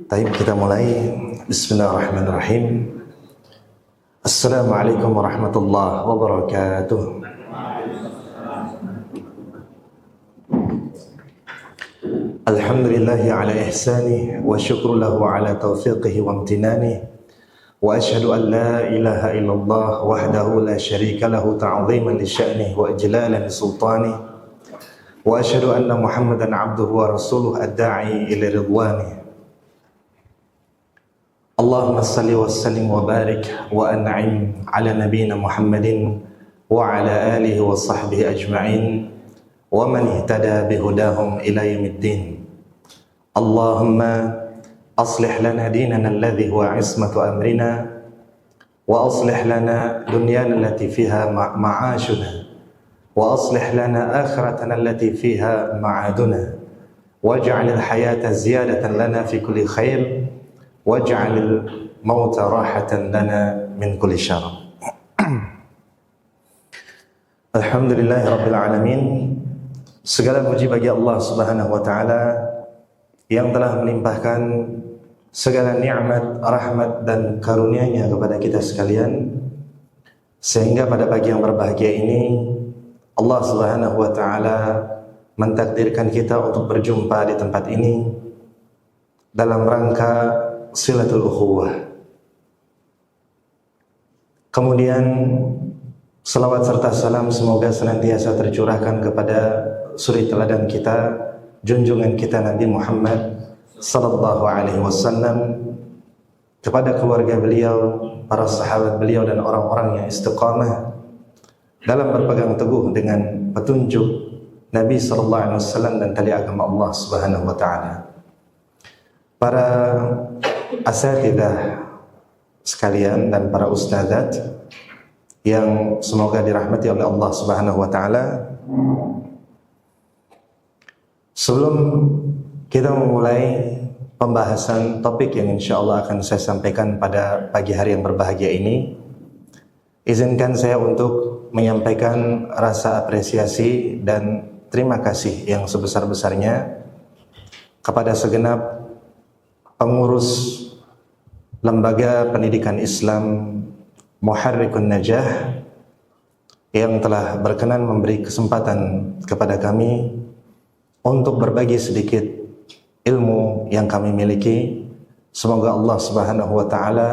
Baik, kita mulai. Bismillahirrahmanirrahim. Assalamualaikum warahmatullahi wabarakatuh. Alhamdulillahi ala ihsanih wa syukru lahu ala taufiqihi wa amtinanih. Wa ashhadu an la ilaha illallah wahdahu la syarika lahu ta'ziman li sya'nih wa ijlalan li sultanih. Wa ashhadu anna Muhammadan abduhu wa rasuluh ad-da'i ila ridwanih. Allahumma salli wa sallim wa barik wa an'im ala nabiyyina Muhammadin wa ala alihi wa sahbihi ajma'in wa man ihtada bihudahum ila yaumiddin. Allahumma aslih lana dinana alladhi huwa ismatu amrina wa aslih lana dunyana allati fiha ma'ashuna wa aslih lana akhiratana allati fiha ma'aduna waj'alil hayata ziyadatan lana fi kulli khair waj'alil mauta rahatan lana min kulli syarr. Alhamdulillahirabbil alamin. Segala puji bagi Allah Subhanahu wa taala yang telah melimpahkan segala nikmat, rahmat dan karunia-Nya kepada kita sekalian, sehingga pada pagi yang berbahagia ini Allah Subhanahu wa taala mentakdirkan kita untuk berjumpa di tempat ini dalam rangka silatul ukhuwah. Kemudian salawat serta salam semoga senantiasa tercurahkan kepada suri teladan kita, junjungan kita Nabi Muhammad sallallahu alaihi wasallam, kepada keluarga beliau, para sahabat beliau dan orang-orang yang istiqamah dalam berpegang teguh dengan petunjuk Nabi sallallahu alaihi wasallam dan tali agama Allah Subhanahu wa taala. Para asatidzah sekalian dan para ustadzat yang semoga dirahmati oleh Allah Subhanahu wa taala. Sebelum kita memulai pembahasan topik yang insyaallah akan saya sampaikan pada pagi hari yang berbahagia ini, izinkan saya untuk menyampaikan rasa apresiasi dan terima kasih yang sebesar-besarnya kepada segenap pengurus Lembaga Pendidikan Islam Muharrikun Najah yang telah berkenan memberi kesempatan kepada kami untuk berbagi sedikit ilmu yang kami miliki. Semoga Allah Subhanahu wa taala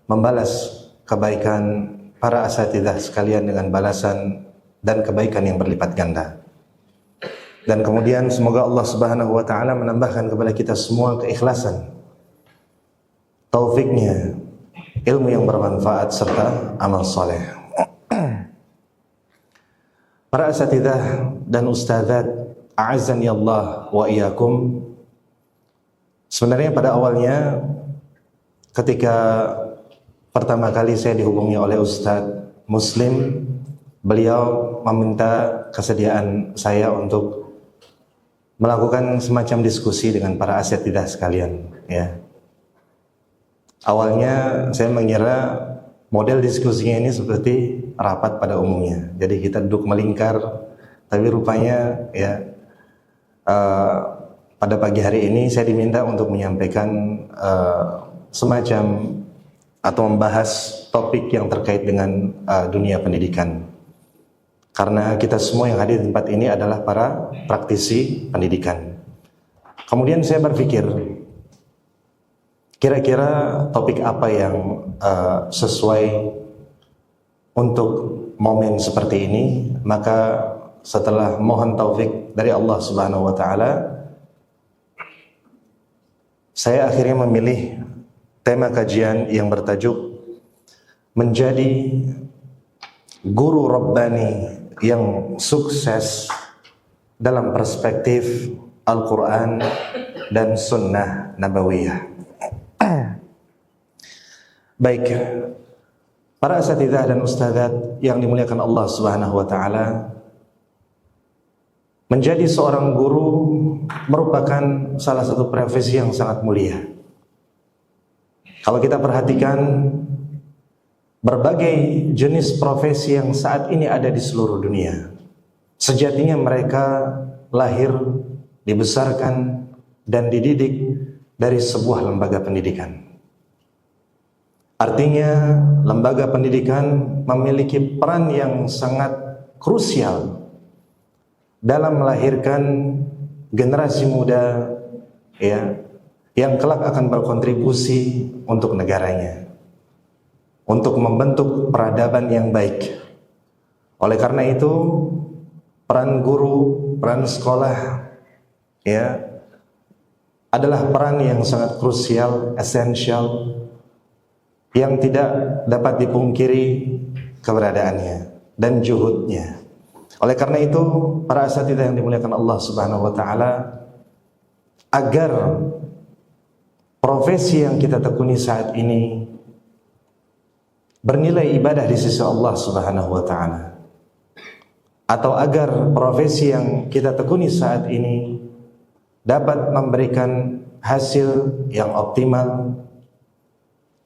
membalas kebaikan para asatidzah sekalian dengan balasan dan kebaikan yang berlipat ganda. Dan kemudian semoga Allah Subhanahu wa taala menambahkan kepada kita semua keikhlasan, taufiknya, ilmu yang bermanfaat serta amal soleh. Para asatidzah dan ustadzat, a'azzani Allah wa iyyakum. Sebenarnya pada awalnya ketika pertama kali saya dihubungi oleh Ustadz Muslim, beliau meminta kesediaan saya untuk melakukan semacam diskusi dengan para asatidzah sekalian, ya. Awalnya saya mengira model diskusinya ini seperti rapat pada umumnya. Jadi kita duduk melingkar, tapi rupanya ya pada pagi hari ini saya diminta untuk menyampaikan semacam atau membahas topik yang terkait dengan dunia pendidikan. Karena kita semua yang hadir di tempat ini adalah para praktisi pendidikan. Kemudian saya berpikir, kira-kira topik apa yang sesuai untuk momen seperti ini. Maka setelah mohon taufik dari Allah Subhanahu wa taala, saya akhirnya memilih tema kajian yang bertajuk menjadi guru Rabbani yang sukses dalam perspektif Al-Quran dan Sunnah Nabawiyah. Baik, para asatidzah dan ustadzat yang dimuliakan Allah Subhanahu wa taala, menjadi seorang guru merupakan salah satu profesi yang sangat mulia. Kalau kita perhatikan berbagai jenis profesi yang saat ini ada di seluruh dunia, sejatinya mereka lahir, dibesarkan dan dididik dari sebuah lembaga pendidikan. Artinya, lembaga pendidikan memiliki peran yang sangat krusial dalam melahirkan generasi muda ya yang kelak akan berkontribusi untuk negaranya, untuk membentuk peradaban yang baik. Oleh karena itu, peran guru, peran sekolah ya adalah peran yang sangat krusial, esensial, yang tidak dapat dipungkiri keberadaannya dan juhudnya. Oleh karena itu, para asatidzah yang dimuliakan Allah Subhanahu wa taala, agar profesi yang kita tekuni saat ini bernilai ibadah di sisi Allah Subhanahu wa taala, atau agar profesi yang kita tekuni saat ini dapat memberikan hasil yang optimal,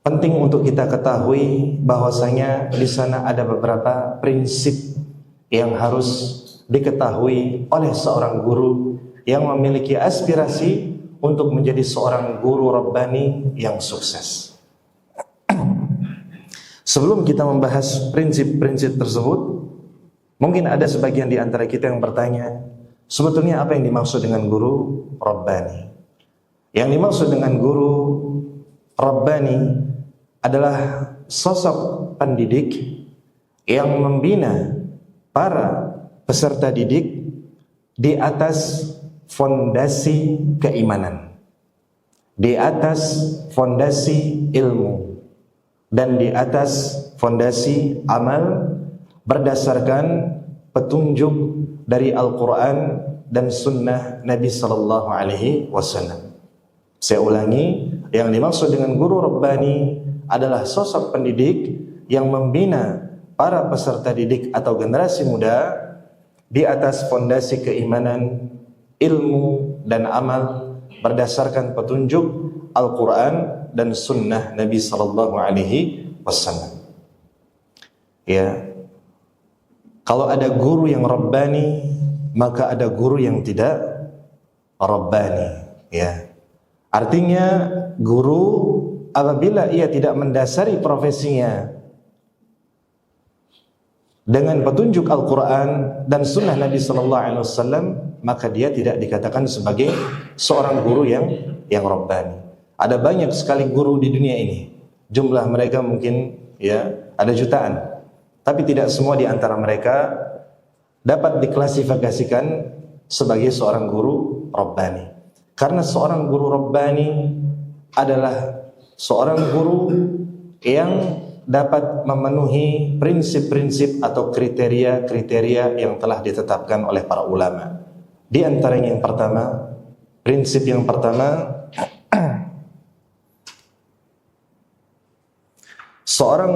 penting untuk kita ketahui bahwasanya di sana ada beberapa prinsip yang harus diketahui oleh seorang guru yang memiliki aspirasi untuk menjadi seorang guru Rabbani yang sukses. Sebelum kita membahas prinsip-prinsip tersebut, mungkin ada sebagian di antara kita yang bertanya, sebetulnya apa yang dimaksud dengan guru Rabbani? Yang dimaksud dengan guru Rabbani adalah sosok pendidik yang membina para peserta didik di atas fondasi keimanan, di atas fondasi ilmu, dan di atas fondasi amal berdasarkan petunjuk dari Al-Quran dan Sunnah Nabi Sallallahu Alaihi Wasallam. Saya ulangi, yang dimaksud dengan guru Rabbani adalah sosok pendidik yang membina para peserta didik atau generasi muda di atas fondasi keimanan, ilmu, dan amal berdasarkan petunjuk Al-Quran dan Sunnah Nabi Sallallahu Alaihi Wasallam. Ya, kalau ada guru yang Rabbani, maka ada guru yang tidak Rabbani. Ya, artinya guru apabila ia tidak mendasari profesinya dengan petunjuk Al-Quran dan Sunnah Nabi Sallallahu Alaihi Wasallam, maka dia tidak dikatakan sebagai seorang guru yang Rabbani. Ada banyak sekali guru di dunia ini, jumlah mereka mungkin ya ada jutaan, tapi tidak semua di antara mereka dapat diklasifikasikan sebagai seorang guru Rabbani. Karena seorang guru Rabbani adalah seorang guru yang dapat memenuhi prinsip-prinsip atau kriteria-kriteria yang telah ditetapkan oleh para ulama. Di antaranya yang pertama, prinsip yang pertama, seorang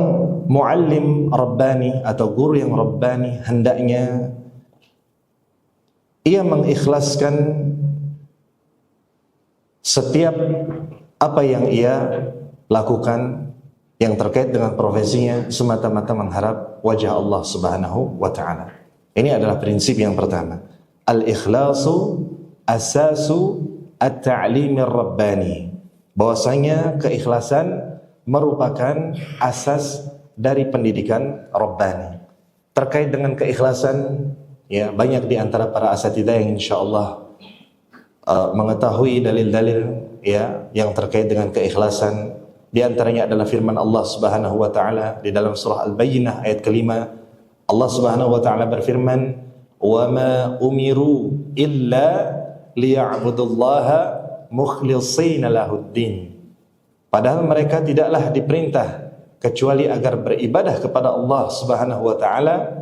muallim Rabbani atau guru yang Rabbani hendaknya ia mengikhlaskan setiap apa yang ia lakukan yang terkait dengan profesinya semata-mata mengharap wajah Allah Subhanahu wa taala. Ini adalah prinsip yang pertama. Al-ikhlasu asasu at-ta'limir rabbani. Bahwasanya keikhlasan merupakan asas dari pendidikan Rabbani. Terkait dengan keikhlasan, ya banyak di antara para asatidzah yang insyaallah mengetahui dalil-dalil ya yang terkait dengan keikhlasan. Di antaranya adalah firman Allah Subhanahu wa taala di dalam surah Al-Bayyinah ayat kelima. Allah Subhanahu wa taala berfirman, "Wa ma umiru illa liya'budullaha mukhlishina lahuddin." Padahal mereka tidaklah diperintah kecuali agar beribadah kepada Allah Subhanahu wa taala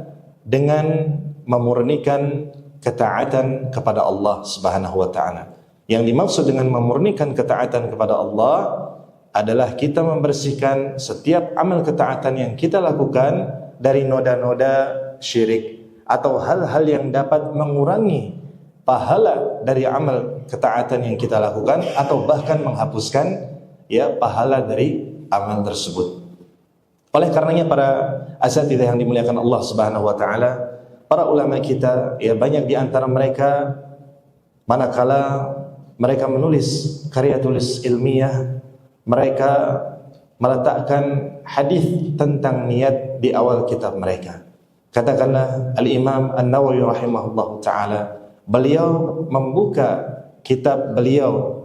dengan memurnikan ketaatan kepada Allah Subhanahu wa taala. Yang dimaksud dengan memurnikan ketaatan kepada Allah adalah kita membersihkan setiap amal ketaatan yang kita lakukan dari noda-noda syirik atau hal-hal yang dapat mengurangi pahala dari amal ketaatan yang kita lakukan atau bahkan menghapuskan ya pahala dari amal tersebut. Oleh karenanya para asatidzah yang dimuliakan Allah Subhanahu wa taala, para ulama kita ya banyak di antara mereka manakala mereka menulis karya tulis ilmiah, mereka meletakkan hadis tentang niat di awal kitab mereka. Katakanlah Al-Imam An-Nawawi rahimahullah ta'ala, beliau membuka kitab beliau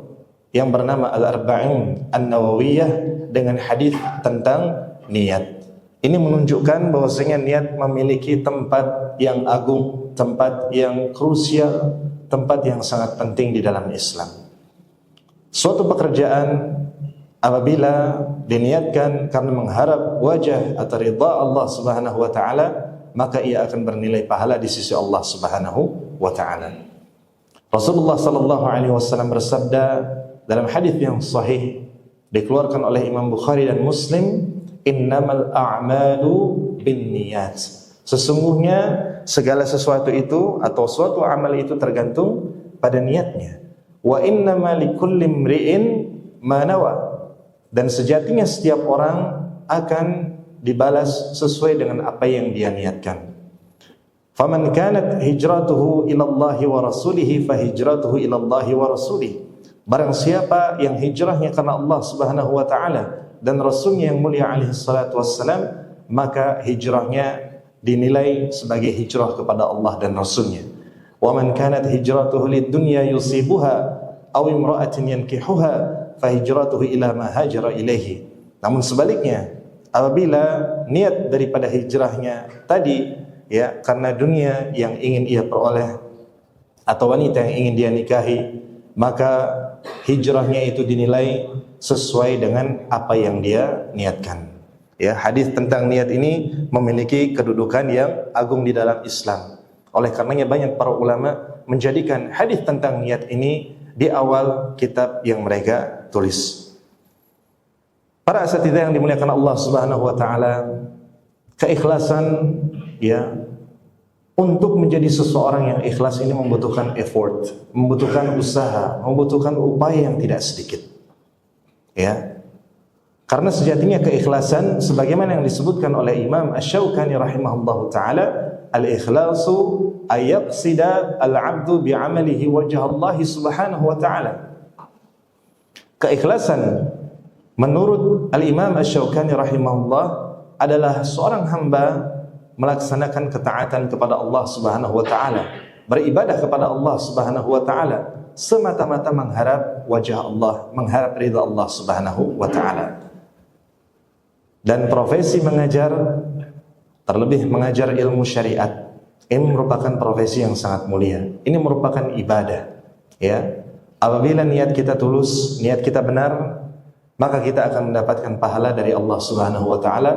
yang bernama Al-Arba'in An-Nawawiyah dengan hadis tentang niat. Ini menunjukkan bahwasanya niat memiliki tempat yang agung, tempat yang krusial, tempat yang sangat penting di dalam Islam. Suatu pekerjaan apabila diniatkan karena mengharap wajah atau ridha Allah Subhanahu wa taala, maka ia akan bernilai pahala di sisi Allah Subhanahu wa taala. Rasulullah sallallahu alaihi wasallam bersabda dalam hadis yang sahih dikeluarkan oleh Imam Bukhari dan Muslim, innamal a'malu binniyat. Sesungguhnya segala sesuatu itu atau suatu amal itu tergantung pada niatnya. Wa innama likulli imri'in ma nawa. Dan sejatinya setiap orang akan dibalas sesuai dengan apa yang dia niatkan. Faman kanat hijratuhu ila Allah wa rasulih fa hijratuhu ila Allah wa rasulih. Barang siapa yang hijrahnya karena Allah Subhanahu wa taala dan Rasulnya yang mulia alaihi salatu wassalam, maka hijrahnya dinilai sebagai hijrah kepada Allah dan Rasulnya. Wa man kanat hijratuhu lid dunya yusibuha aw imra'atin yankihuha fa hijratuhu ila ma hajara ilaihi. Namun sebaliknya, apabila niat daripada hijrahnya tadi ya karena dunia yang ingin ia peroleh atau wanita yang ingin dia nikahi, maka hijrahnya itu dinilai sesuai dengan apa yang dia niatkan. Ya, hadis tentang niat ini memiliki kedudukan yang agung di dalam Islam. Oleh karenanya banyak para ulama menjadikan hadis tentang niat ini di awal kitab yang mereka tulis. Para asatidzah yang dimuliakan Allah Subhanahu wa taala, keikhlasan ya untuk menjadi seseorang yang ikhlas ini membutuhkan effort, membutuhkan usaha, membutuhkan upaya yang tidak sedikit. Ya. Karena sejatinya keikhlasan sebagaimana yang disebutkan oleh Imam Asy-Syaukani rahimahullahu taala, al-ikhlasu ayaqsida al-'abdu bi'amalihi wajha Allah Subhanahu wa taala. Keikhlasan menurut Al-Imam Asy-Syaukani rahimahullah adalah seorang hamba melaksanakan ketaatan kepada Allah Subhanahu wa taala, beribadah kepada Allah Subhanahu wa taala semata-mata mengharap wajah Allah, mengharap ridha Allah Subhanahu wa taala. Dan profesi mengajar, terlebih mengajar ilmu syariat, ini merupakan profesi yang sangat mulia. Ini merupakan ibadah. Ya, apabila niat kita tulus, niat kita benar, maka kita akan mendapatkan pahala dari Allah Subhanahu wa taala.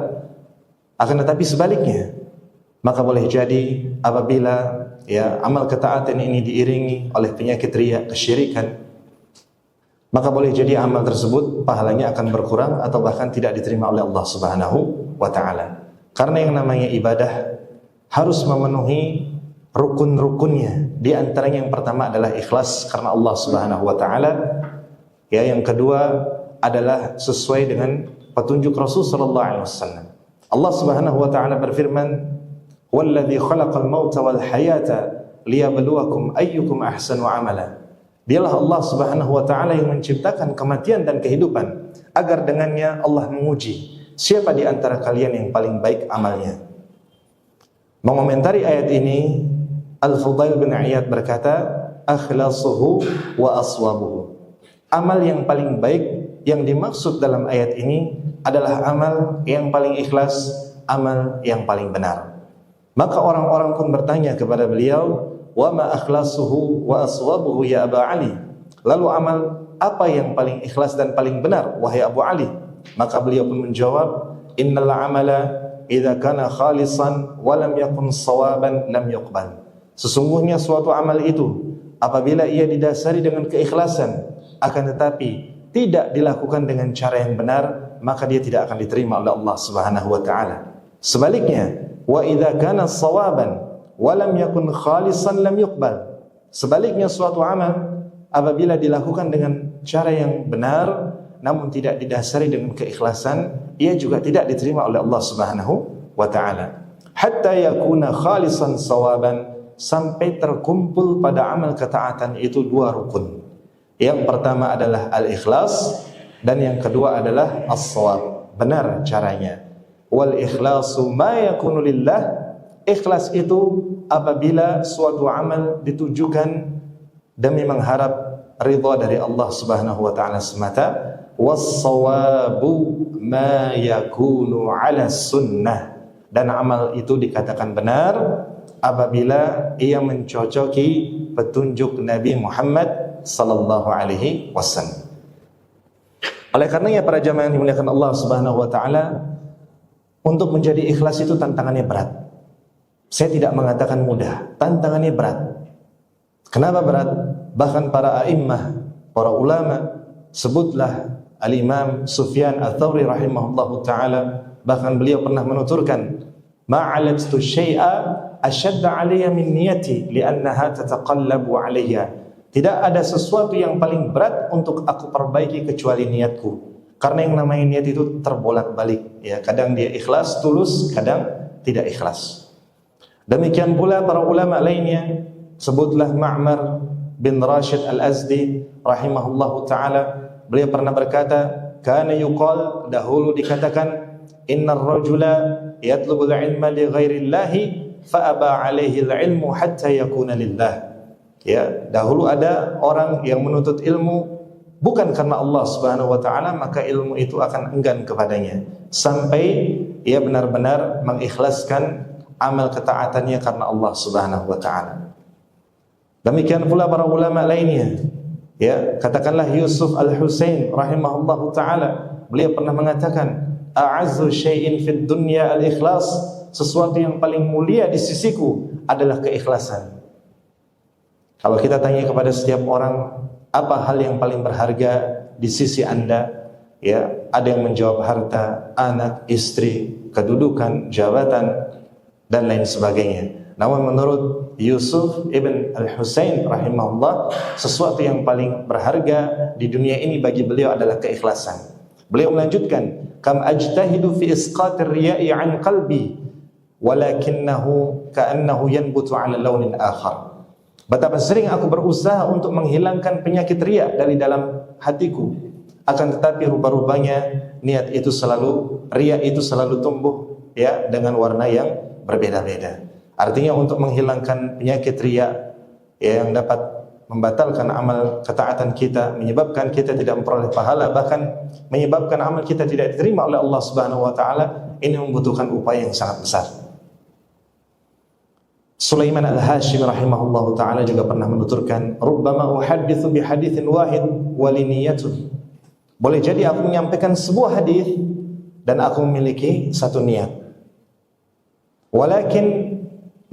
Akan tetapi sebaliknya, maka boleh jadi apabila ya amal ketaatan ini diiringi oleh penyakit riya, kesyirikan, maka boleh jadi amal tersebut pahalanya akan berkurang atau bahkan tidak diterima oleh Allah Subhanahu wa taala. Karena yang namanya ibadah harus memenuhi rukun-rukunnya. Di antaranya yang pertama adalah ikhlas karena Allah Subhanahu wa taala. Ya, yang kedua adalah sesuai dengan petunjuk Rasul sallallahu alaihi wasallam. Allah Subhanahu wa taala berfirman, "Walladzi khalaqal mauta wal hayata liyabluwakum ayyukum ahsanu amala." Dialah Allah Subhanahu wa taala yang menciptakan kematian dan kehidupan agar dengannya Allah menguji siapa di antara kalian yang paling baik amalnya. Mengomentari ayat ini, Al-Fudail bin Iyad berkata, "Akhlasuhu wa aswabuhu." Amal yang paling baik yang dimaksud dalam ayat ini adalah amal yang paling ikhlas, amal yang paling benar. Maka orang-orang pun bertanya kepada beliau, "Wa ma akhlasuhu wa aswabuhu ya Aba Ali?" Lalu amal apa yang paling ikhlas dan paling benar wahai Abu Ali? Maka beliau pun menjawab, "Innal amala idza kana khalisan wa lam yakun shawaban lam yuqbal." Sesungguhnya suatu amal itu apabila ia didasari dengan keikhlasan akan tetapi tidak dilakukan dengan cara yang benar, maka dia tidak akan diterima oleh Allah Subhanahu wa taala. Sebaliknya, wa idza kana shawaban walam yakun khalisan lam yuqbal. Sebaliknya suatu amal apabila dilakukan dengan cara yang benar namun tidak didasari dengan keikhlasan, ia juga tidak diterima oleh Allah Subhanahu wa taala. Hatta yakuna khalisan sawaban, sampai terkumpul pada amal ketaatan itu dua rukun. Yang pertama adalah al-ikhlas, dan yang kedua adalah as-shawab, benar caranya. Wal ikhlasu ma yakunu lillah, ikhlas itu apabila suatu amal ditujukan demi mengharap ridha dari Allah Subhanahu wa taala semata. Was-shawabu ma yakunu ala sunnah, dan amal itu dikatakan benar apabila ia mencocoki petunjuk Nabi Muhammad sallallahu alaihi wasallam. Oleh karenanya para jamaah yang dimuliakan Allah Subhanahu wa taala, untuk menjadi ikhlas itu tantangannya berat. Saya tidak mengatakan mudah, tantangannya berat. Kenapa berat? Bahkan para a'immah, para ulama, sebutlah Al-Imam Sufyan Ats-Tsauri rahimahullahu taala, bahkan beliau pernah menuturkan, ma'alatu syai'a ashadda 'alayya min niyati li'annaha tataqallabu 'alayya. Tidak ada sesuatu yang paling berat untuk aku perbaiki kecuali niatku. Karena yang namanya niat itu terbolak-balik, ya, kadang dia ikhlas, tulus, kadang tidak ikhlas. Demikian pula para ulama lainnya, sebutlah Ma'mar bin Rashid Al-Azdi rahimahullahu taala, beliau pernah berkata, kana yuqal, dahulu dikatakan, innar rajula yatlubul ilma li ghairillahi fa aba alaihi al-ilmu hatta yakuna lillah. Ya, dahulu ada orang yang menuntut ilmu bukan karena Allah Subhanahu wa taala, maka ilmu itu akan enggan kepadanya sampai ia benar-benar mengikhlaskan amal ketaatannya karena Allah Subhanahu wa taala. Demikian pula para ulama lainnya, ya, katakanlah Yusuf Al-Husain rahimahullahu taala, beliau pernah mengatakan, a'azzu syai'in fid dunya al-ikhlas, sesuatu yang paling mulia di sisiku adalah keikhlasan. Kalau kita tanya kepada setiap orang, apa hal yang paling berharga di sisi Anda? Ya, ada yang menjawab harta, anak, istri, kedudukan, jabatan, dan lain sebagainya. Namun menurut Yusuf ibn Al-Husain rahimahullah, sesuatu yang paling berharga di dunia ini bagi beliau adalah keikhlasan. Beliau melanjutkan, kam ajtahidu fi isqatir riya'i an qalbi walakinnahu ka'annahu yanbutu 'ala launin akhar. Betapa sering aku berusaha untuk menghilangkan penyakit riya dari dalam hatiku, akan tetapi rupa-rupanya niat itu selalu, riya itu selalu tumbuh, ya, dengan warna yang berbeda-beda. Artinya untuk menghilangkan penyakit riya, ya, yang dapat membatalkan amal ketaatan kita, menyebabkan kita tidak memperoleh pahala, bahkan menyebabkan amal kita tidak diterima oleh Allah Subhanahu wa taala, ini membutuhkan upaya yang sangat besar. Sulaiman Al-Hashimi rahimahullahu taala juga pernah menuturkan, rubbama uhadditsu bi haditsin wahid wa li niyyatun. Boleh jadi aku menyampaikan sebuah hadis dan aku memiliki satu niat. Walakin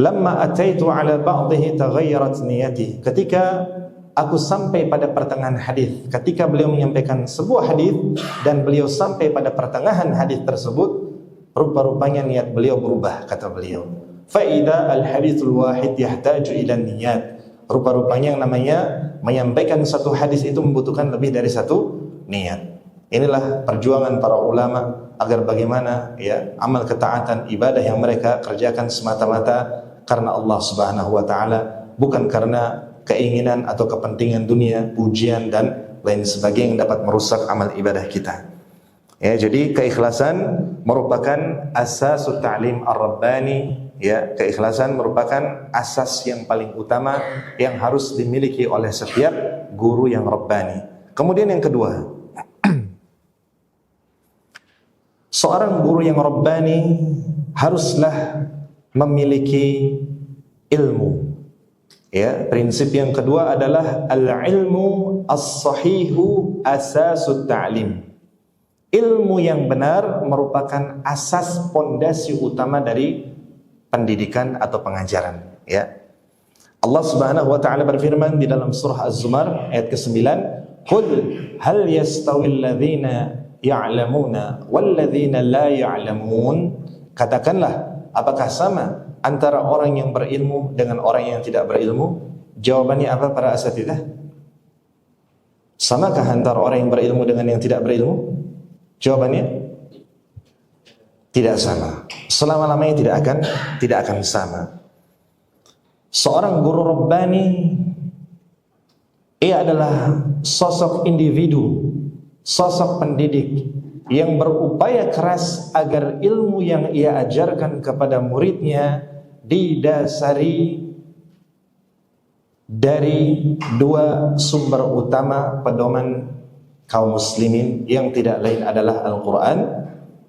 lamma ataitu ala ba'dihi taghayyarat niyati. Ketika aku sampai pada pertengahan hadis, ketika beliau menyampaikan sebuah hadis dan beliau sampai pada pertengahan hadis tersebut, rupa-rupanya niat beliau berubah, kata beliau. Faida al-hadithul wahid yahtaju ila niyat. Rupa-rupanya yang namanya menyampaikan satu hadis itu membutuhkan lebih dari satu niat. Inilah perjuangan para ulama agar bagaimana, ya, amal ketaatan ibadah yang mereka kerjakan semata-mata karena Allah Subhanahu wa taala, bukan karena keinginan atau kepentingan dunia, pujian dan lain sebagainya yang dapat merusak amal ibadah kita. Ya, jadi keikhlasan merupakan asasut ta'lim ar-rabbani, ya, keikhlasan merupakan asas yang paling utama yang harus dimiliki oleh setiap guru yang rabbani. Kemudian yang kedua, seorang guru yang rabbani haruslah memiliki ilmu. Ya, prinsip yang kedua adalah al-ilmu as-sahihu asasut ta'lim. Ilmu yang benar merupakan asas pondasi utama dari pendidikan atau pengajaran, ya. Allah Subhanahu wa taala berfirman di dalam surah Az-Zumar ayat ke-9, "Qul hal yastawil ladzina ya'lamuna wal ladzina la ya'lamun?" Katakanlah, apakah sama antara orang yang berilmu dengan orang yang tidak berilmu? Jawabannya apa para asatidzah? Samakah antara orang yang berilmu dengan yang tidak berilmu? Jawabannya tidak sama. Selama-lamanya tidak akan sama. Seorang guru rabbani Ia adalah sosok individu, sosok pendidik yang berupaya keras agar ilmu yang ia ajarkan kepada muridnya didasari dari dua sumber utama pedoman kaum muslimin yang tidak lain adalah Al-Quran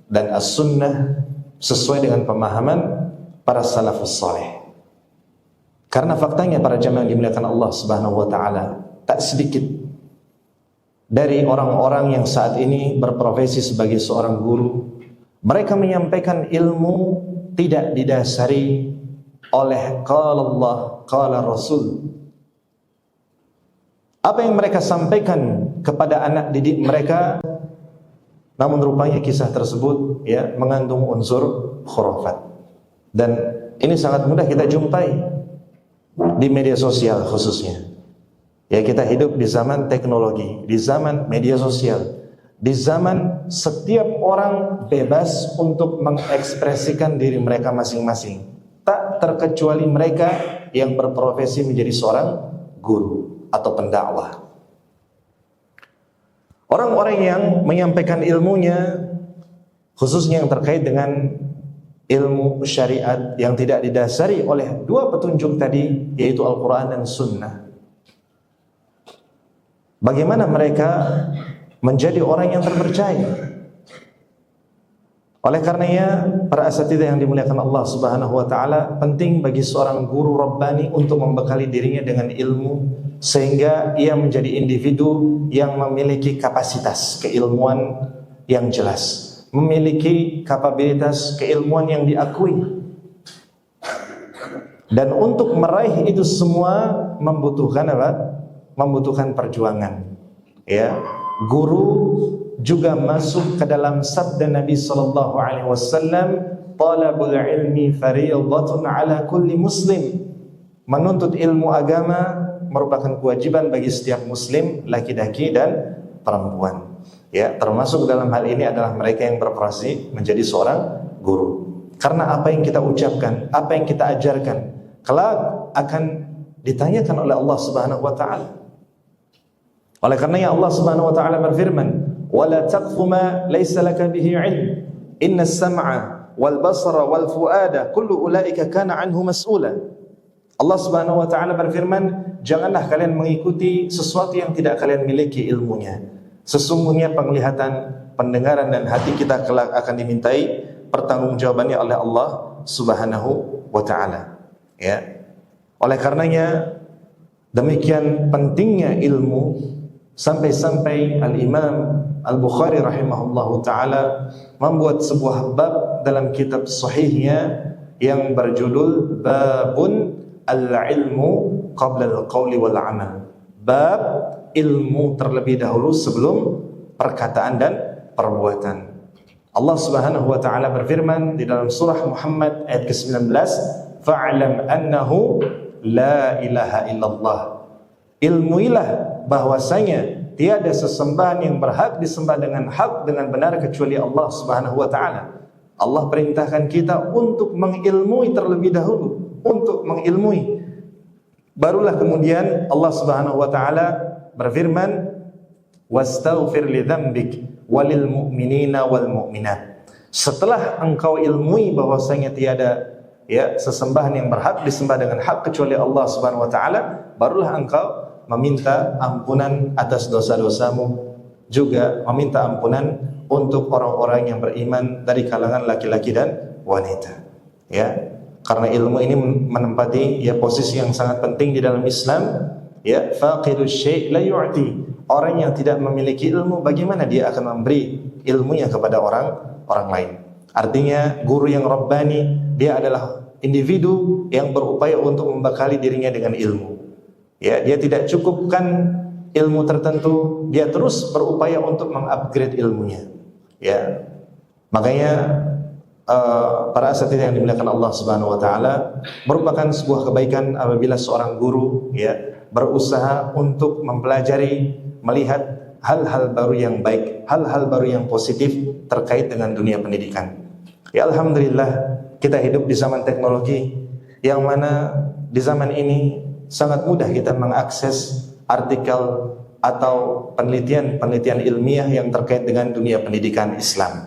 dan As-Sunnah sesuai dengan pemahaman para salafus saleh. Karena faktanya para jamaah yang dimuliakan Allah Subhanahu wa taala, tak sedikit dari orang-orang yang saat ini berprofesi sebagai seorang guru, mereka menyampaikan ilmu tidak didasari oleh qala Allah, qala Rasul. Apa yang mereka sampaikan kepada anak didik mereka, namun rupanya kisah tersebut mengandung unsur khurafat. Dan ini sangat mudah kita jumpai di media sosial khususnya. Kita hidup di zaman teknologi, di zaman media sosial, di zaman setiap orang bebas untuk mengekspresikan diri mereka masing-masing, tak terkecuali mereka yang berprofesi menjadi seorang guru atau pendakwah. Orang-orang yang menyampaikan ilmunya, khususnya yang terkait dengan ilmu syariat yang tidak didasari oleh dua petunjuk tadi, yaitu Al-Quran dan Sunnah, bagaimana mereka menjadi orang yang terpercaya? Oleh karenanya, para asatidzah yang dimuliakan Allah Subhanahu wa taala, penting bagi seorang guru rabbani untuk membekali dirinya dengan ilmu sehingga ia menjadi individu yang memiliki kapasitas keilmuan yang jelas, memiliki kapabilitas keilmuan yang diakui. Dan untuk meraih itu semua membutuhkan apa? Membutuhkan perjuangan. Guru juga masuk ke dalam sabda Nabi sallallahu alaihi wasallam, talabul ilmi fardhatun ala kulli muslim. Menuntut ilmu agama merupakan kewajiban bagi setiap muslim, laki-laki dan perempuan. Termasuk dalam hal ini adalah mereka yang berprofesi menjadi seorang guru. Karena apa yang kita ucapkan, apa yang kita ajarkan, kelak akan ditanyakan oleh Allah Subhanahu wa taala. Oleh karenanya Allah Subhanahu wa taala berfirman, "Wala taqfu ma laysa laka bihi 'ilm. Innas sam'a wal basara wal fuada kullu ulaika kana 'anhu mas'ula." Allah Subhanahu wa taala berfirman, janganlah kalian mengikuti sesuatu yang tidak kalian miliki ilmunya. Sesungguhnya penglihatan, pendengaran dan hati kita kelak akan dimintai pertanggungjawabannya oleh Allah Subhanahu wa taala. Oleh karenanya demikian pentingnya ilmu sampai-sampai Al-Imam Al-Bukhari rahimahullahu ta'ala membuat sebuah bab dalam kitab sahihnya yang berjudul Babun Al-Ilmu Qabla Al-Qawli Wal-Amal. Bab ilmu terlebih dahulu sebelum perkataan dan perbuatan. Allah Subhanahu wa ta'ala berfirman di dalam surah Muhammad ayat ke-19, fa'lam annahu la ilaha illallah. Ilmuilah bahwasanya tiada sesembahan yang berhak disembah dengan hak dengan benar kecuali Allah Subhanahu wa taala. Allah perintahkan kita untuk mengilmui terlebih dahulu, untuk mengilmui. Barulah kemudian Allah Subhanahu wa taala berfirman, wastaghfir li dzambik walil mu'minina wal mu'minat. Setelah engkau ilmui bahwasanya tiada sesembahan yang berhak disembah dengan hak kecuali Allah Subhanahu wa taala, barulah engkau meminta ampunan atas dosa-dosamu, juga meminta ampunan untuk orang-orang yang beriman dari kalangan laki-laki dan wanita. Karena ilmu ini menempati posisi yang sangat penting di dalam Islam. Faqidus syai' la yu'ti. Orang yang tidak memiliki ilmu, bagaimana dia akan memberi ilmunya kepada orang lain? Artinya guru yang rabbani, dia adalah individu yang berupaya untuk membekali dirinya dengan ilmu. Dia tidak cukupkan ilmu tertentu, dia terus berupaya untuk mengupgrade ilmunya. Makanya para asatidzah yang dimuliakan Allah Subhanahu wa taala, merupakan sebuah kebaikan apabila seorang guru berusaha untuk mempelajari, melihat hal-hal baru yang baik, hal-hal baru yang positif terkait dengan dunia pendidikan. Alhamdulillah kita hidup di zaman teknologi yang mana di zaman ini sangat mudah kita mengakses artikel atau penelitian ilmiah yang terkait dengan dunia pendidikan Islam.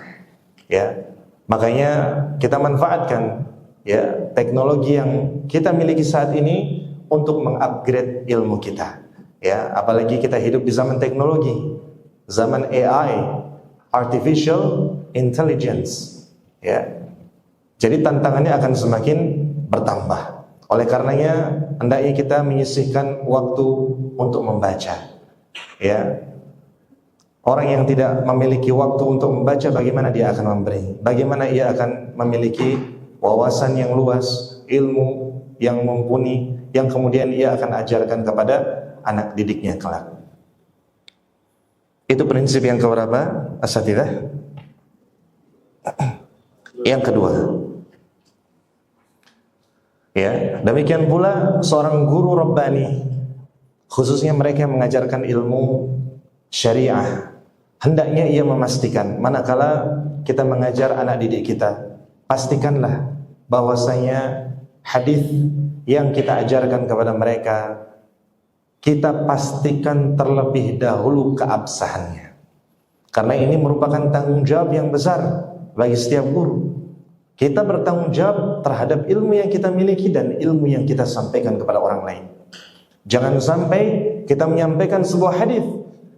Ya, makanya kita manfaatkan ya teknologi yang kita miliki saat ini untuk mengupgrade ilmu kita. Ya, apalagi kita hidup di zaman teknologi, zaman AI, artificial intelligence. Ya, jadi tantangannya akan semakin bertambah. Oleh karenanya hendaknya kita menyisihkan waktu untuk membaca. Ya, orang yang tidak memiliki waktu untuk membaca, bagaimana dia akan memberi? Bagaimana ia akan memiliki wawasan yang luas, ilmu yang mumpuni, yang kemudian ia akan ajarkan kepada anak didiknya kelak? Itu prinsip yang keberapa, asatidzah? Yang kedua, ya, demikian pula seorang guru rabbani, khususnya mereka yang mengajarkan ilmu syariah, hendaknya ia memastikan manakala kita mengajar anak didik kita, pastikanlah bahwasanya hadis yang kita ajarkan kepada mereka, kita pastikan terlebih dahulu keabsahannya. Karena ini merupakan tanggung jawab yang besar bagi setiap guru. Kita bertanggung jawab terhadap ilmu yang kita miliki dan ilmu yang kita sampaikan kepada orang lain. Jangan sampai kita menyampaikan sebuah hadis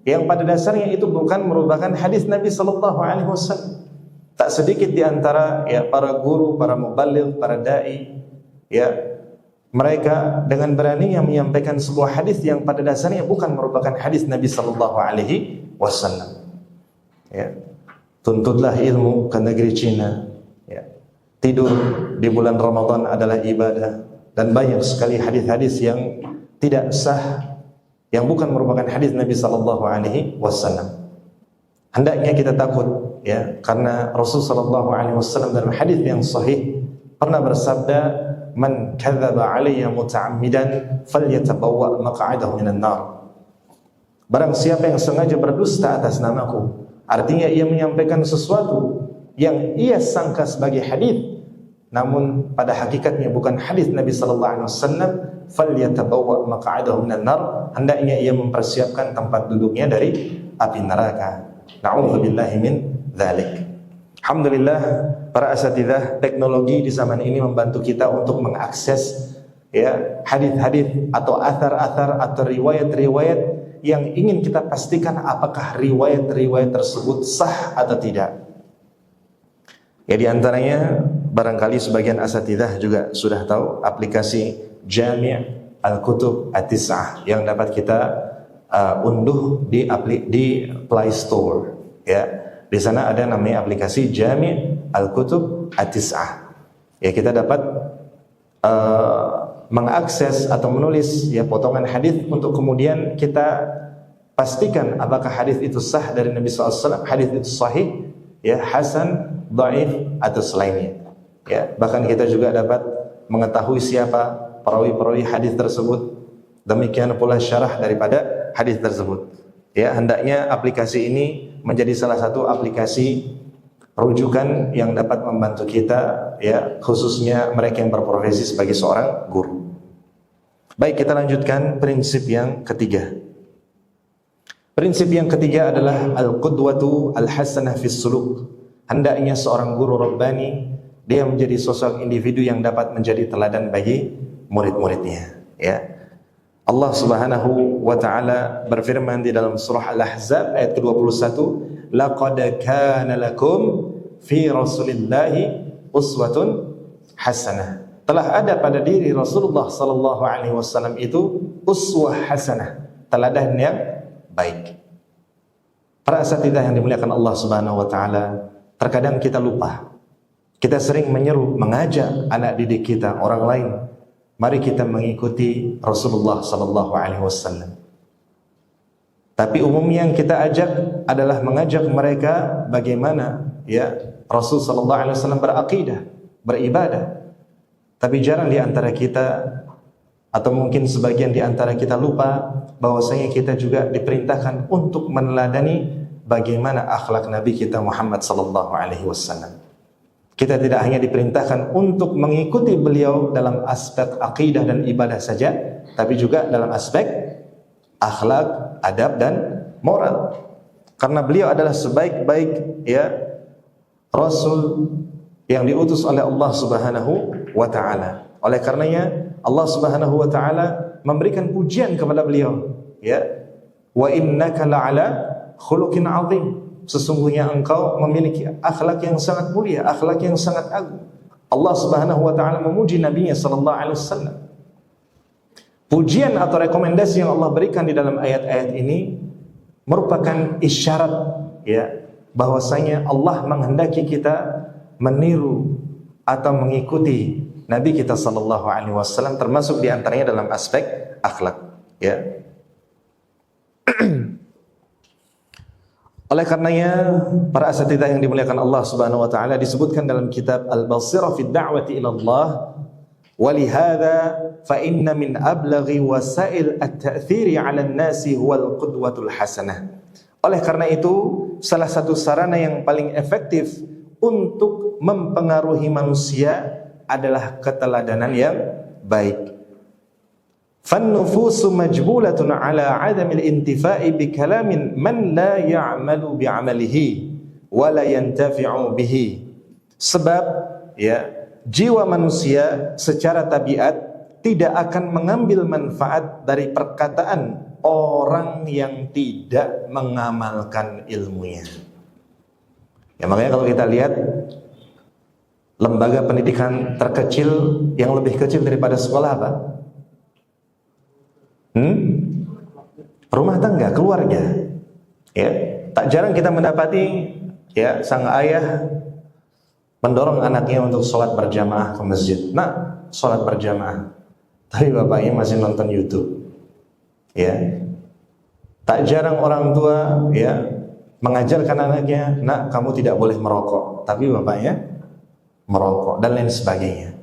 yang pada dasarnya itu bukan merupakan hadis Nabi sallallahu alaihi wasallam. Tak sedikit di antara ya para guru, para muballigh, para dai, ya, mereka dengan beraninya menyampaikan sebuah hadis yang pada dasarnya bukan merupakan hadis Nabi sallallahu alaihi wasallam. Ya. Tuntutlah ilmu ke negeri Cina. Ya. Tidur di bulan Ramadan adalah ibadah, dan banyak sekali hadis-hadis yang tidak sah yang bukan merupakan hadis Nabi sallallahu alaihi wasallam. Hendaknya kita takut, ya, karena Rasul sallallahu alaihi wasallam dalam hadis yang sahih pernah bersabda, "Man kadzdzaba alayya muta'ammidan falyatabawwa maq'adahu minan nar." Barang siapa yang sengaja berdusta atas namaku, artinya ia menyampaikan sesuatu yang ia sangka sebagai hadis, namun pada hakikatnya bukan hadis Nabi sallallahu alaihi wasallam, falyatabawwa maq'adahu minan nar, hendaknya ia mempersiapkan tempat duduknya dari api neraka. Na'udzubillahi min dzalik. Alhamdulillah, para asatidzah, teknologi di zaman ini membantu kita untuk mengakses ya hadis-hadis atau athar-athar atau riwayat-riwayat yang ingin kita pastikan apakah riwayat-riwayat tersebut sah atau tidak. Ya, di antaranya barangkali sebagian asatidzah juga sudah tahu aplikasi Jami' Al-Kutub At-Tis'ah yang dapat kita unduh di Play Store. Ya, di sana ada namanya aplikasi Jami' Al-Kutub At-Tis'ah. Ya, kita dapat mengakses atau menulis ya potongan hadis untuk kemudian kita pastikan apakah hadis itu sah dari Nabi SAW, hadis itu sahih, ya, hasan, dhaif atau selainnya. Ya, bahkan kita juga dapat mengetahui siapa perawi-perawi hadis tersebut. Demikian pula syarah daripada hadis tersebut. Ya, hendaknya aplikasi ini menjadi salah satu aplikasi rujukan yang dapat membantu kita, ya, khususnya mereka yang berprofesi sebagai seorang guru. Baik, kita lanjutkan prinsip yang ketiga. Prinsip yang ketiga adalah al-qudwatu al-hasanah fis suluk. Hendaknya seorang guru rabbani dia menjadi sosok individu yang dapat menjadi teladan bagi murid-muridnya. Ya, Allah Subhanahu wa taala berfirman di dalam surah Al-Ahzab ayat ke-21, "Laqad kana lakum fi Rasulillahi uswatun hasanah." Telah ada pada diri Rasulullah sallallahu alaihi wasallam itu uswah hasanah, teladan yang baik. Para asatidzah yang dimuliakan Allah Subhanahu wa taala, terkadang kita lupa. Kita sering menyeru, mengajak anak didik kita, orang lain, mari kita mengikuti Rasulullah sallallahu alaihi wasallam. Tapi umumnya yang kita ajak adalah mengajak mereka bagaimana ya Rasul sallallahu alaihi wasallam berakidah, beribadah. Tapi jarang di antara kita atau mungkin sebagian di antara kita lupa bahwasanya kita juga diperintahkan untuk meneladani bagaimana akhlak Nabi kita Muhammad sallallahu alaihi wasallam. Kita tidak hanya diperintahkan untuk mengikuti beliau dalam aspek akidah dan ibadah saja, tapi juga dalam aspek akhlak, adab dan moral. Karena beliau adalah sebaik-baik Rasul yang diutus oleh Allah Subhanahu wa taala. Oleh karenanya Allah Subhanahu wa taala memberikan pujian kepada beliau, wa innaka la'ala khuluqin 'azim. Sesungguhnya engkau memiliki akhlak yang sangat mulia, akhlak yang sangat agung. Allah Subhanahu wa taala memuji nabinya sallallahu alaihi wasallam. Pujian atau rekomendasi yang Allah berikan di dalam ayat-ayat ini merupakan isyarat bahwasanya Allah menghendaki kita meniru atau mengikuti Nabi kita sallallahu alaihi wasallam, termasuk di antaranya dalam aspek akhlak, Oleh karenanya para asatidzah yang dimuliakan Allah Subhanahu wa taala, disebutkan dalam kitab Al-Basirah fi Da'wati ila Allah, walihada fa inna min ablaghi wasail at-ta'thiri 'ala an-nasi huwal qudwatul hasanah. Oleh karena itu, salah satu sarana yang paling efektif untuk mempengaruhi manusia adalah keteladanan yang baik. فَالنُّفُوسُ مَجْبُولَةٌ عَلَى عَدَمِ الْإِنْتِفَاءِ بِكَلَامٍ مَنْ لَا يَعْمَلُ بِعَمَلِهِ وَلَا يَنْتَفِعُ بِهِ. Sebab jiwa manusia secara tabiat tidak akan mengambil manfaat dari perkataan orang yang tidak mengamalkan ilmunya. Makanya kalau kita lihat lembaga pendidikan terkecil yang lebih kecil daripada sekolah apa? Rumah tangga, keluarga. Tak jarang kita mendapati sang ayah mendorong anaknya untuk sholat berjamaah ke masjid. Nah, sholat berjamaah, tapi bapaknya masih nonton YouTube. Tak jarang orang tua mengajarkan anaknya, nak, kamu tidak boleh merokok, tapi bapaknya merokok dan lain sebagainya.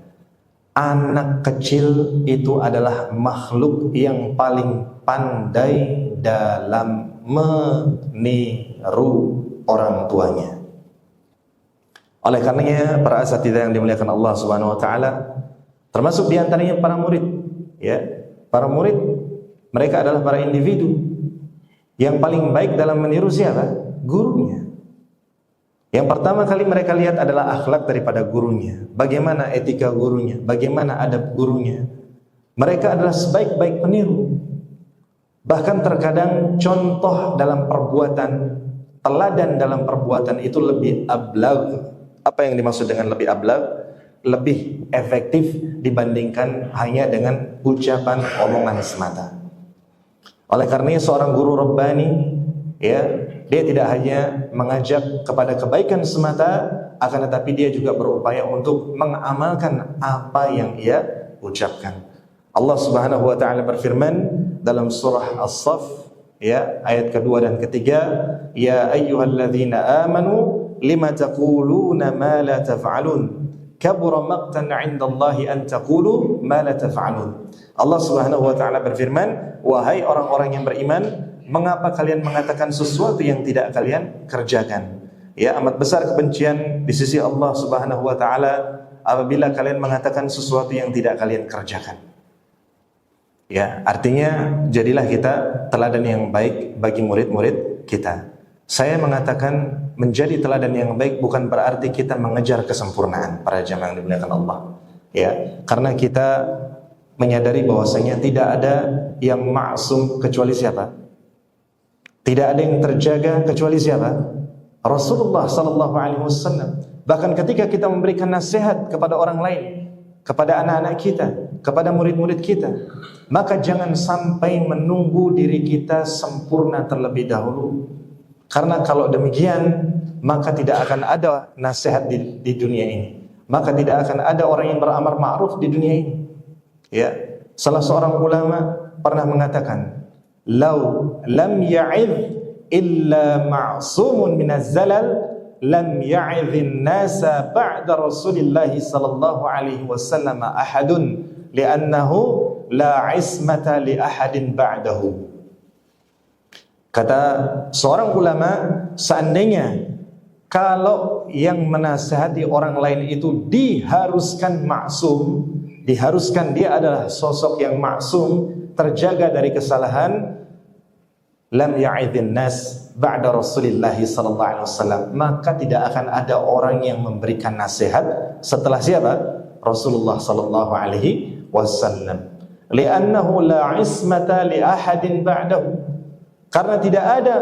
Anak kecil itu adalah makhluk yang paling pandai dalam meniru orang tuanya. Oleh karenanya para asatidzah yang dimuliakan Allah Subhanahu wa taala, termasuk di antaranya para murid, para murid, mereka adalah para individu yang paling baik dalam meniru siapa? Gurunya. Yang pertama kali mereka lihat adalah akhlak daripada gurunya. Bagaimana etika gurunya, bagaimana adab gurunya. Mereka adalah sebaik-baik peniru. Bahkan terkadang contoh dalam perbuatan, teladan dalam perbuatan itu lebih ablag. Apa yang dimaksud dengan lebih ablag? Lebih efektif dibandingkan hanya dengan ucapan omongan semata. Oleh karenanya seorang guru Rabbani, dia tidak hanya mengajak kepada kebaikan semata, akan tetapi dia juga berupaya untuk mengamalkan apa yang ia ucapkan. Allah Subhanahu wa taala berfirman dalam surah As-Saff ayat kedua dan ketiga, ya ayyuhalladzina amanu lima taquluna ma la taf'alun kabura maqtan 'indallahi an taqulu ma la taf'alun. Allah Subhanahu wa taala berfirman, wahai orang-orang yang beriman, mengapa kalian mengatakan sesuatu yang tidak kalian kerjakan? Amat besar kebencian di sisi Allah Subhanahu wa taala apabila kalian mengatakan sesuatu yang tidak kalian kerjakan. Artinya jadilah kita teladan yang baik bagi murid-murid kita. Saya mengatakan menjadi teladan yang baik bukan berarti kita mengejar kesempurnaan, para jamaah yang dimuliakan Allah. Karena kita menyadari bahwasanya tidak ada yang maksum kecuali siapa? Tidak ada yang terjaga kecuali siapa? Rasulullah sallallahu alaihi wasallam. Bahkan ketika kita memberikan nasihat kepada orang lain, kepada anak-anak kita, kepada murid-murid kita, maka jangan sampai menunggu diri kita sempurna terlebih dahulu. Karena kalau demikian, maka tidak akan ada nasihat di dunia ini. Maka tidak akan ada orang yang beramar ma'ruf di dunia ini. Salah seorang ulama pernah mengatakan, "Lau lam ya'idh illa ma'sumun minaz zalal, lam ya'idhin nasa ba'da Rasulillah sallallahu alaihi wasallam ahadun, li'annahu la ismata li ahadin ba'dahu." Kata seorang ulama, seandainya kalau yang menasihati orang lain itu diharuskan maksum, diharuskan dia adalah sosok yang maksum, terjaga dari kesalahan, lam ya'idhin nas ba'da Rasulillah sallallahu alaihi wasallam, maka tidak akan ada orang yang memberikan nasihat setelah siapa? Rasulullah sallallahu alaihi wasallam. Li'annahu la ismata li ahadin ba'dahu, karena tidak ada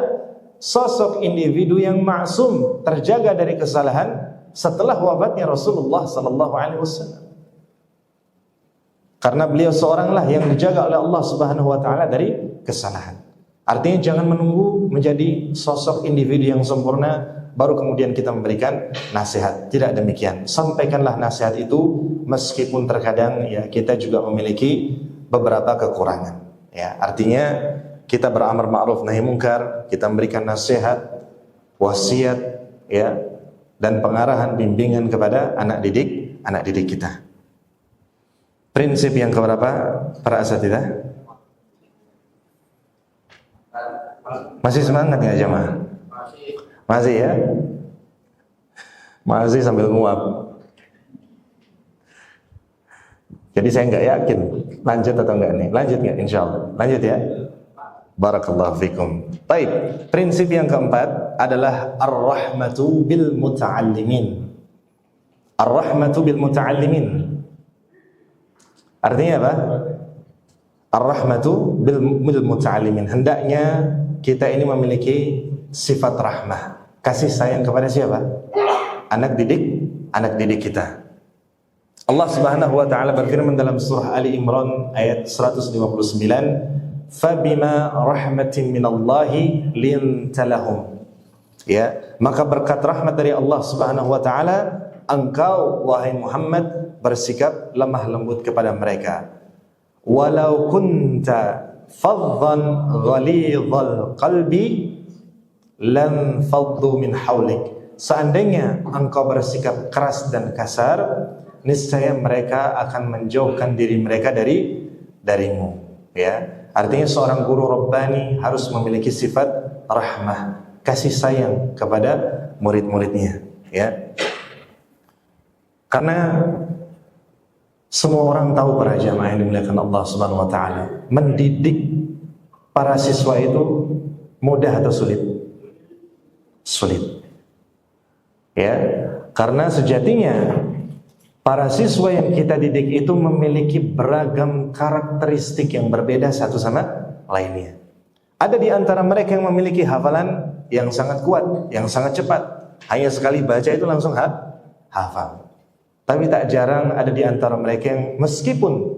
sosok individu yang maksum terjaga dari kesalahan setelah wafatnya Rasulullah sallallahu alaihi wasallam. Karena beliau seoranglah yang dijaga oleh Allah Subhanahu wa taala dari kesalahan. Artinya jangan menunggu menjadi sosok individu yang sempurna baru kemudian kita memberikan nasihat. Tidak demikian. Sampaikanlah nasihat itu meskipun terkadang ya kita juga memiliki beberapa kekurangan. Ya, artinya kita beramar ma'ruf nahi munkar, kita memberikan nasihat, wasiat, ya, dan pengarahan bimbingan kepada anak didik kita. Prinsip yang keberapa para asatidzah? Masih semangat nggak jamaah? Masih ya? Masih sambil nguap. Jadi saya nggak yakin lanjut atau enggak nih. Lanjut nggak? Insya Allah. Lanjut ya. Barakallahu fikum. Baik. Prinsip yang keempat adalah ar-rahmatu bil muta'allimin. Ar-rahmatu bil muta'allimin. Artinya apa? Ar-rahmatu bil muta'allimin. Hendaknya kita ini memiliki sifat rahmah, kasih sayang kepada siapa? Anak didik kita. Allah Subhanahu wa taala berfirman dalam surah Ali Imran ayat 159, "Fabima rahmatin minallahi linta lahum." Ya, maka berkat rahmat dari Allah Subhanahu wa taala, engkau wahai Muhammad bersikap lemah lembut kepada mereka. Walau kunta faddan ghalidhal qalbi lam faddu min haulik. Seandainya engkau bersikap keras dan kasar, niscaya mereka akan menjauhkan diri mereka darimu. Ya, artinya seorang guru rabbani harus memiliki sifat rahmah, kasih sayang kepada murid-muridnya. Ya, karena semua orang tahu para jamaah yang dimuliakan Allah Subhanahu wa taala, mendidik para siswa itu mudah atau sulit? Sulit. Ya, karena sejatinya para siswa yang kita didik itu memiliki beragam karakteristik yang berbeda satu sama lainnya. Ada di antara mereka yang memiliki hafalan yang sangat kuat, yang sangat cepat. Hanya sekali baca itu langsung hafal. Tapi tak jarang ada di antara mereka yang meskipun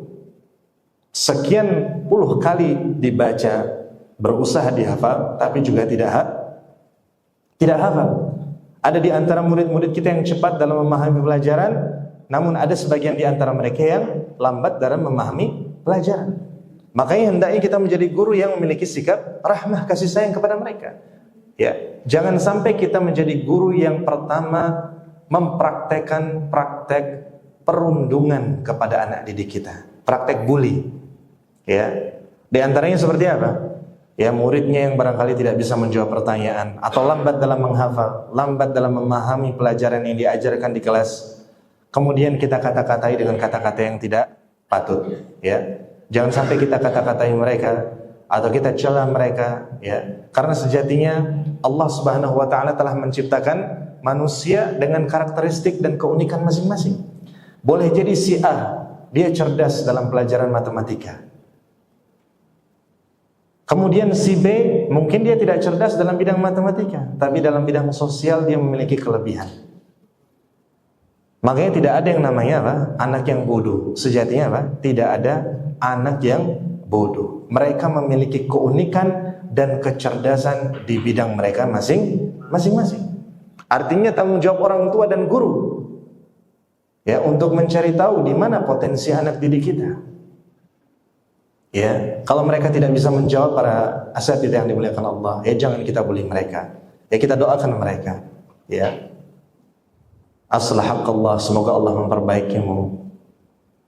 sekian puluh kali dibaca, berusaha dihafal, tapi juga tidak hafal. Ada di antara murid-murid kita yang cepat dalam memahami pelajaran, namun ada sebagian di antara mereka yang lambat dalam memahami pelajaran. Makanya hendaknya kita menjadi guru yang memiliki sikap rahmah, kasih sayang kepada mereka. Ya, jangan sampai kita menjadi guru yang pertama mempraktekkan praktek perundungan kepada anak didik kita, praktek bully. Ya, di antaranya seperti apa? Ya, muridnya yang barangkali tidak bisa menjawab pertanyaan atau lambat dalam menghafal, lambat dalam memahami pelajaran yang diajarkan di kelas. Kemudian kita kata-katai dengan kata-kata yang tidak patut. Ya, jangan sampai kita kata-katai mereka atau kita cela mereka. Ya, karena sejatinya Allah Subhanahu wa taala telah menciptakan manusia dengan karakteristik dan keunikan masing-masing. Boleh jadi si A, dia cerdas dalam pelajaran matematika. Kemudian si B, mungkin dia tidak cerdas dalam bidang matematika, tapi dalam bidang sosial dia memiliki kelebihan. Makanya tidak ada yang namanya apa? Anak yang bodoh. Sejatinya apa? Tidak ada anak yang bodoh. Mereka memiliki keunikan dan kecerdasan di bidang mereka masing-masing. Artinya tanggung jawab orang tua dan guru, ya, untuk mencari tahu di mana potensi anak didik kita. Ya, kalau mereka tidak bisa menjawab, para asatidzah yang dimuliakan Allah, ya jangan kita bully mereka. Ya, kita doakan mereka. Ya, aslahakallah, semoga Allah memperbaikimu.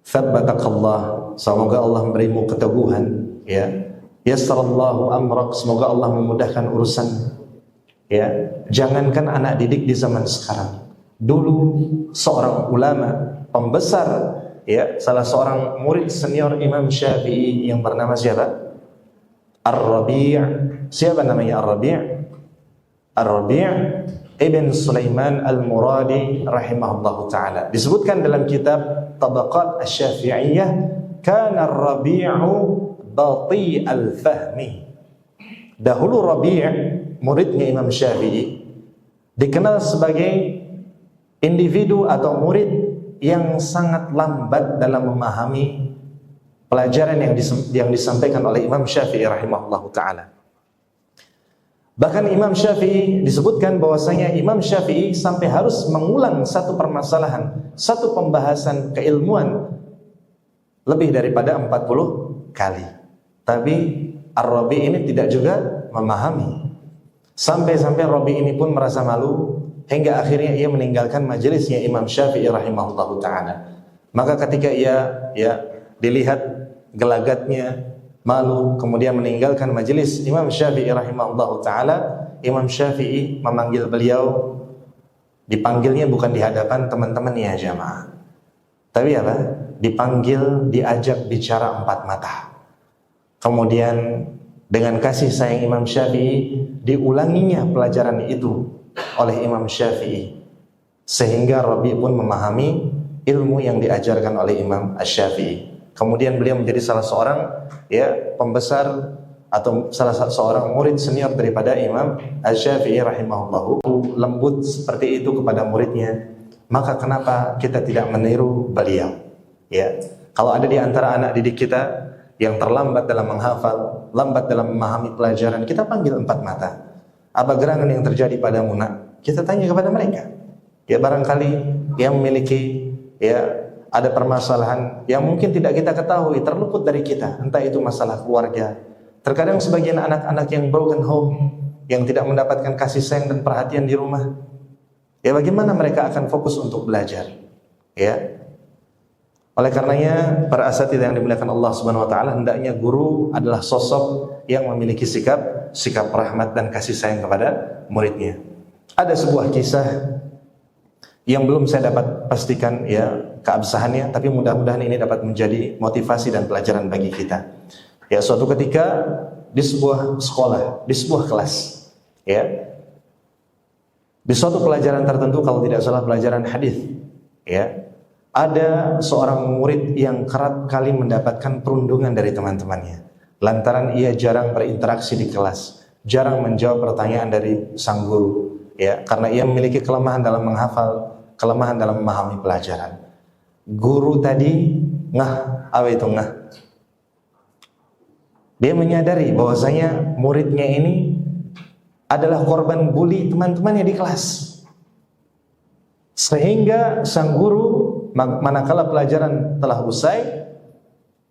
Tsabbatakallah, semoga Allah memberimu keteguhan. Ya, yassarallahu amrak, semoga Allah memudahkan urusan. Ya, jangankan anak didik di zaman sekarang. Dulu seorang ulama pembesar, ya, salah seorang murid senior Imam Syafi'i yang bernama siapa? Ar-Rabi'. Siapa namanya Ar-Rabi'? Ar-Rabi' Ibn Sulaiman Al-Muradi rahimahullahu ta'ala. Disebutkan dalam kitab Tabaqat Asy-Syafi'iyah, kana Ar-Rabi'u bati al-fahmi. Dahulu Rabi' muridnya Imam Syafi'i dikenal sebagai individu atau murid yang sangat lambat dalam memahami pelajaran yang disampaikan oleh Imam Syafi'i rahimahullahu ta'ala. Bahkan Imam Syafi'i disebutkan bahwasanya Imam Syafi'i sampai harus mengulang satu permasalahan, satu pembahasan keilmuan lebih daripada 40 kali. Tapi Ar-Rabi' ini tidak juga memahami. Sampai-sampai Rabi' ini pun merasa malu hingga akhirnya ia meninggalkan majelisnya Imam Syafi'i rahimahullahu ta'ala. Maka ketika ia dilihat gelagatnya, malu, kemudian meninggalkan majelis Imam Syafi'i rahimahullahu ta'ala, Imam Syafi'i memanggil beliau. Dipanggilnya bukan di hadapan teman-temannya jamaah, tapi apa? Dipanggil, diajak bicara empat mata. Kemudian dengan kasih sayang Imam Syafi'i diulanginya pelajaran itu oleh Imam Syafi'i, sehingga Rabi' pun memahami ilmu yang diajarkan oleh Imam Asy-Syafi'i. Kemudian beliau menjadi salah seorang pembesar atau salah seorang murid senior daripada Imam Asy-Syafi'i rahimahullahu. Lembut seperti itu kepada muridnya, maka kenapa kita tidak meniru beliau? Ya, kalau ada di antara anak didik kita yang terlambat dalam menghafal, lambat dalam memahami pelajaran, kita panggil empat mata. Apa gerangan yang terjadi padamu nak? Kita tanya kepada mereka. Ya, barangkali yang memiliki ada permasalahan yang mungkin tidak kita ketahui, terluput dari kita, entah itu masalah keluarga. Terkadang sebagian anak-anak yang broken home, yang tidak mendapatkan kasih sayang dan perhatian di rumah, ya bagaimana mereka akan fokus untuk belajar? Ya, oleh karenanya para asatidz yang dimuliakan Allah Subhanahu wa taala, hendaknya guru adalah sosok yang memiliki sikap rahmat dan kasih sayang kepada muridnya. Ada sebuah kisah yang belum saya dapat pastikan keabsahannya, tapi mudah-mudahan ini dapat menjadi motivasi dan pelajaran bagi kita. Ya, suatu ketika di sebuah sekolah, di sebuah kelas, di suatu pelajaran tertentu, kalau tidak salah pelajaran hadis, ada seorang murid yang kerap kali mendapatkan perundungan dari teman-temannya lantaran ia jarang berinteraksi di kelas, jarang menjawab pertanyaan dari sang guru, karena ia memiliki kelemahan dalam menghafal, kelemahan dalam memahami pelajaran. Guru tadi apa itu ngah? Dia menyadari bahwasanya muridnya ini adalah korban bully teman-temannya di kelas. Sehingga sang guru manakala pelajaran telah usai,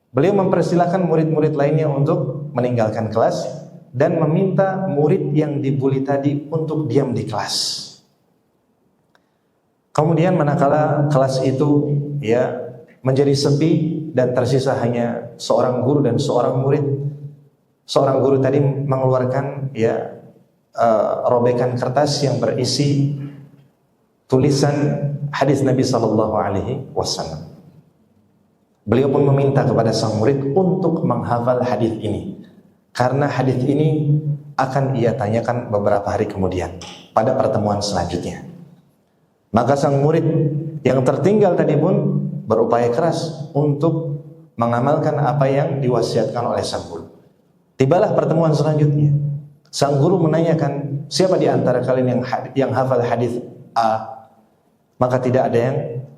beliau mempersilahkan murid-murid lainnya untuk meninggalkan kelas dan meminta murid yang dibully tadi untuk diam di kelas. Kemudian manakala kelas itu menjadi sepi dan tersisa hanya seorang guru dan seorang murid, seorang guru tadi mengeluarkan robekan kertas yang berisi tulisan hadis Nabi sallallahu alaihi wasallam. Beliau pun meminta kepada sang murid untuk menghafal hadis ini, karena hadis ini akan ia tanyakan beberapa hari kemudian pada pertemuan selanjutnya. Maka sang murid yang tertinggal tadi pun berupaya keras untuk mengamalkan apa yang diwasiatkan oleh sang guru. Tibalah pertemuan selanjutnya. Sang guru menanyakan, siapa di antara kalian yang hafal hadis A? Maka tidak ada yang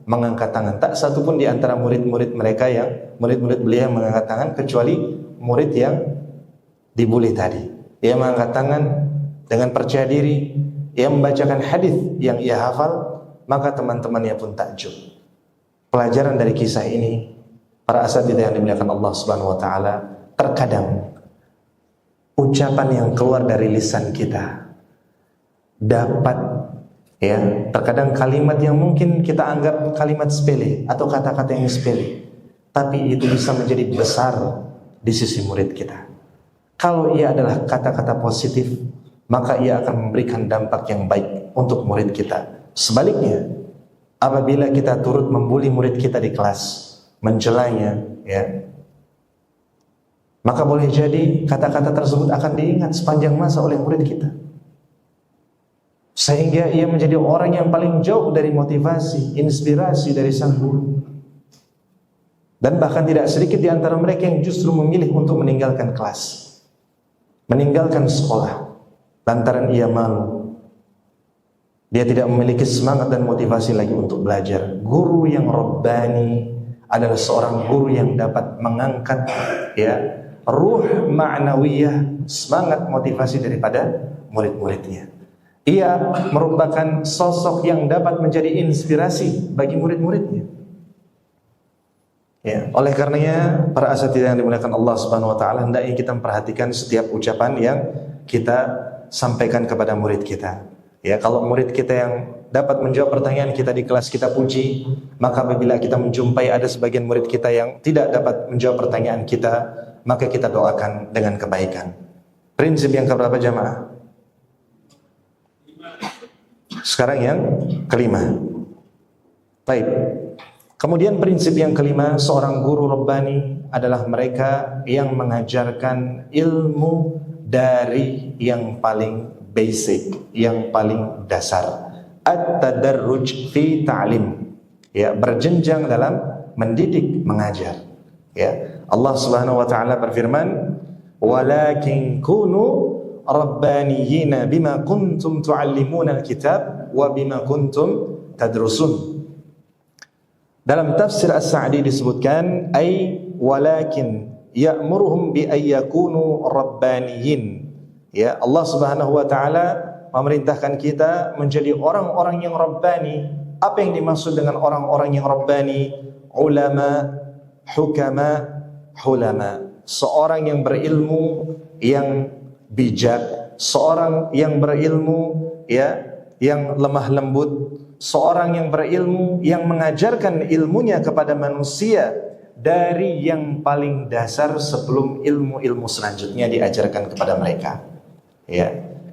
mengangkat tangan. Tak satu pun di antara murid-murid mereka murid-murid beliau yang mengangkat tangan, kecuali murid yang dibully tadi. Ia mengangkat tangan dengan percaya diri, ia membacakan hadis yang ia hafal, maka teman-temannya pun takjub. Pelajaran dari kisah ini, para asatidz yang dimuliakan Allah Subhanahu wa taala, terkadang ucapan yang keluar dari lisan kita dapat terkadang kalimat yang mungkin kita anggap kalimat sepele atau kata-kata yang sepele, tapi itu bisa menjadi besar di sisi murid kita. Kalau ia adalah kata-kata positif, maka ia akan memberikan dampak yang baik untuk murid kita. Sebaliknya, apabila kita turut membuli murid kita di kelas, mencelanya, maka boleh jadi kata-kata tersebut akan diingat sepanjang masa oleh murid kita, sehingga ia menjadi orang yang paling jauh dari motivasi, inspirasi dari sang guru. Dan bahkan tidak sedikit di antara mereka yang justru memilih untuk meninggalkan kelas, meninggalkan sekolah, lantaran ia malu. Dia tidak memiliki semangat dan motivasi lagi untuk belajar. Guru yang Rabbani adalah seorang guru yang dapat mengangkat ruh ma'nawiyah, semangat motivasi daripada murid-muridnya. Ia merupakan sosok yang dapat menjadi inspirasi bagi murid-muridnya. Oleh karenanya para asatidzah yang dimuliakan Allah Subhanahu wa taala, hendaknya kita memperhatikan setiap ucapan yang kita sampaikan kepada murid kita. Kalau murid kita yang dapat menjawab pertanyaan kita di kelas kita puji, maka apabila kita menjumpai ada sebagian murid kita yang tidak dapat menjawab pertanyaan kita, maka kita doakan dengan kebaikan. Prinsip yang keberapa jamaah? Sekarang yang kelima. Baik. Kemudian prinsip yang kelima, seorang guru Rabbani adalah mereka yang mengajarkan ilmu dari yang paling basic, yang paling dasar. At-tadarruj fi ta'lim. Berjenjang dalam mendidik, mengajar. Allah Subhanahu wa taala berfirman, "Walakin kunu rabbaniyina bima kuntum tu'allimuna al-kitab wa bima kuntum tadrusun." Dalam tafsir As-Sa'di disebutkan, walakin ya'muruhum bi ayyakunu rabbaniyin. Allah Subhanahu wa taala memerintahkan kita menjadi orang-orang yang rabbani. Apa yang dimaksud dengan orang-orang yang rabbani? Ulama, hukama, hulama. Seorang yang berilmu, yang bijak, seorang yang berilmu yang lemah lembut, seorang yang berilmu yang mengajarkan ilmunya kepada manusia dari yang paling dasar sebelum ilmu-ilmu selanjutnya diajarkan kepada mereka.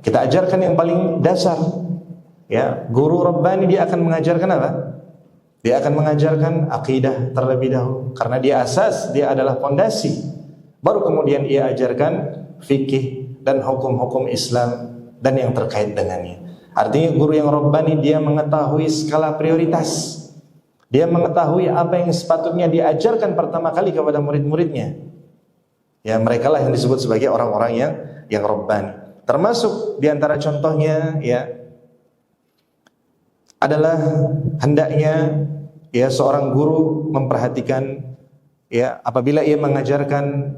Kita ajarkan yang paling dasar. Guru Rabbani dia akan mengajarkan apa? Dia akan mengajarkan akidah terlebih dahulu, karena dia asas, dia adalah fondasi. Baru kemudian ia ajarkan fikih dan hukum-hukum Islam dan yang terkait dengannya. Artinya guru yang Rabbani dia mengetahui skala prioritas. Dia mengetahui apa yang sepatutnya diajarkan pertama kali kepada murid-muridnya. Mereka lah yang disebut sebagai orang-orang yang Rabbani. Termasuk diantara contohnya adalah hendaknya seorang guru memperhatikan apabila ia mengajarkan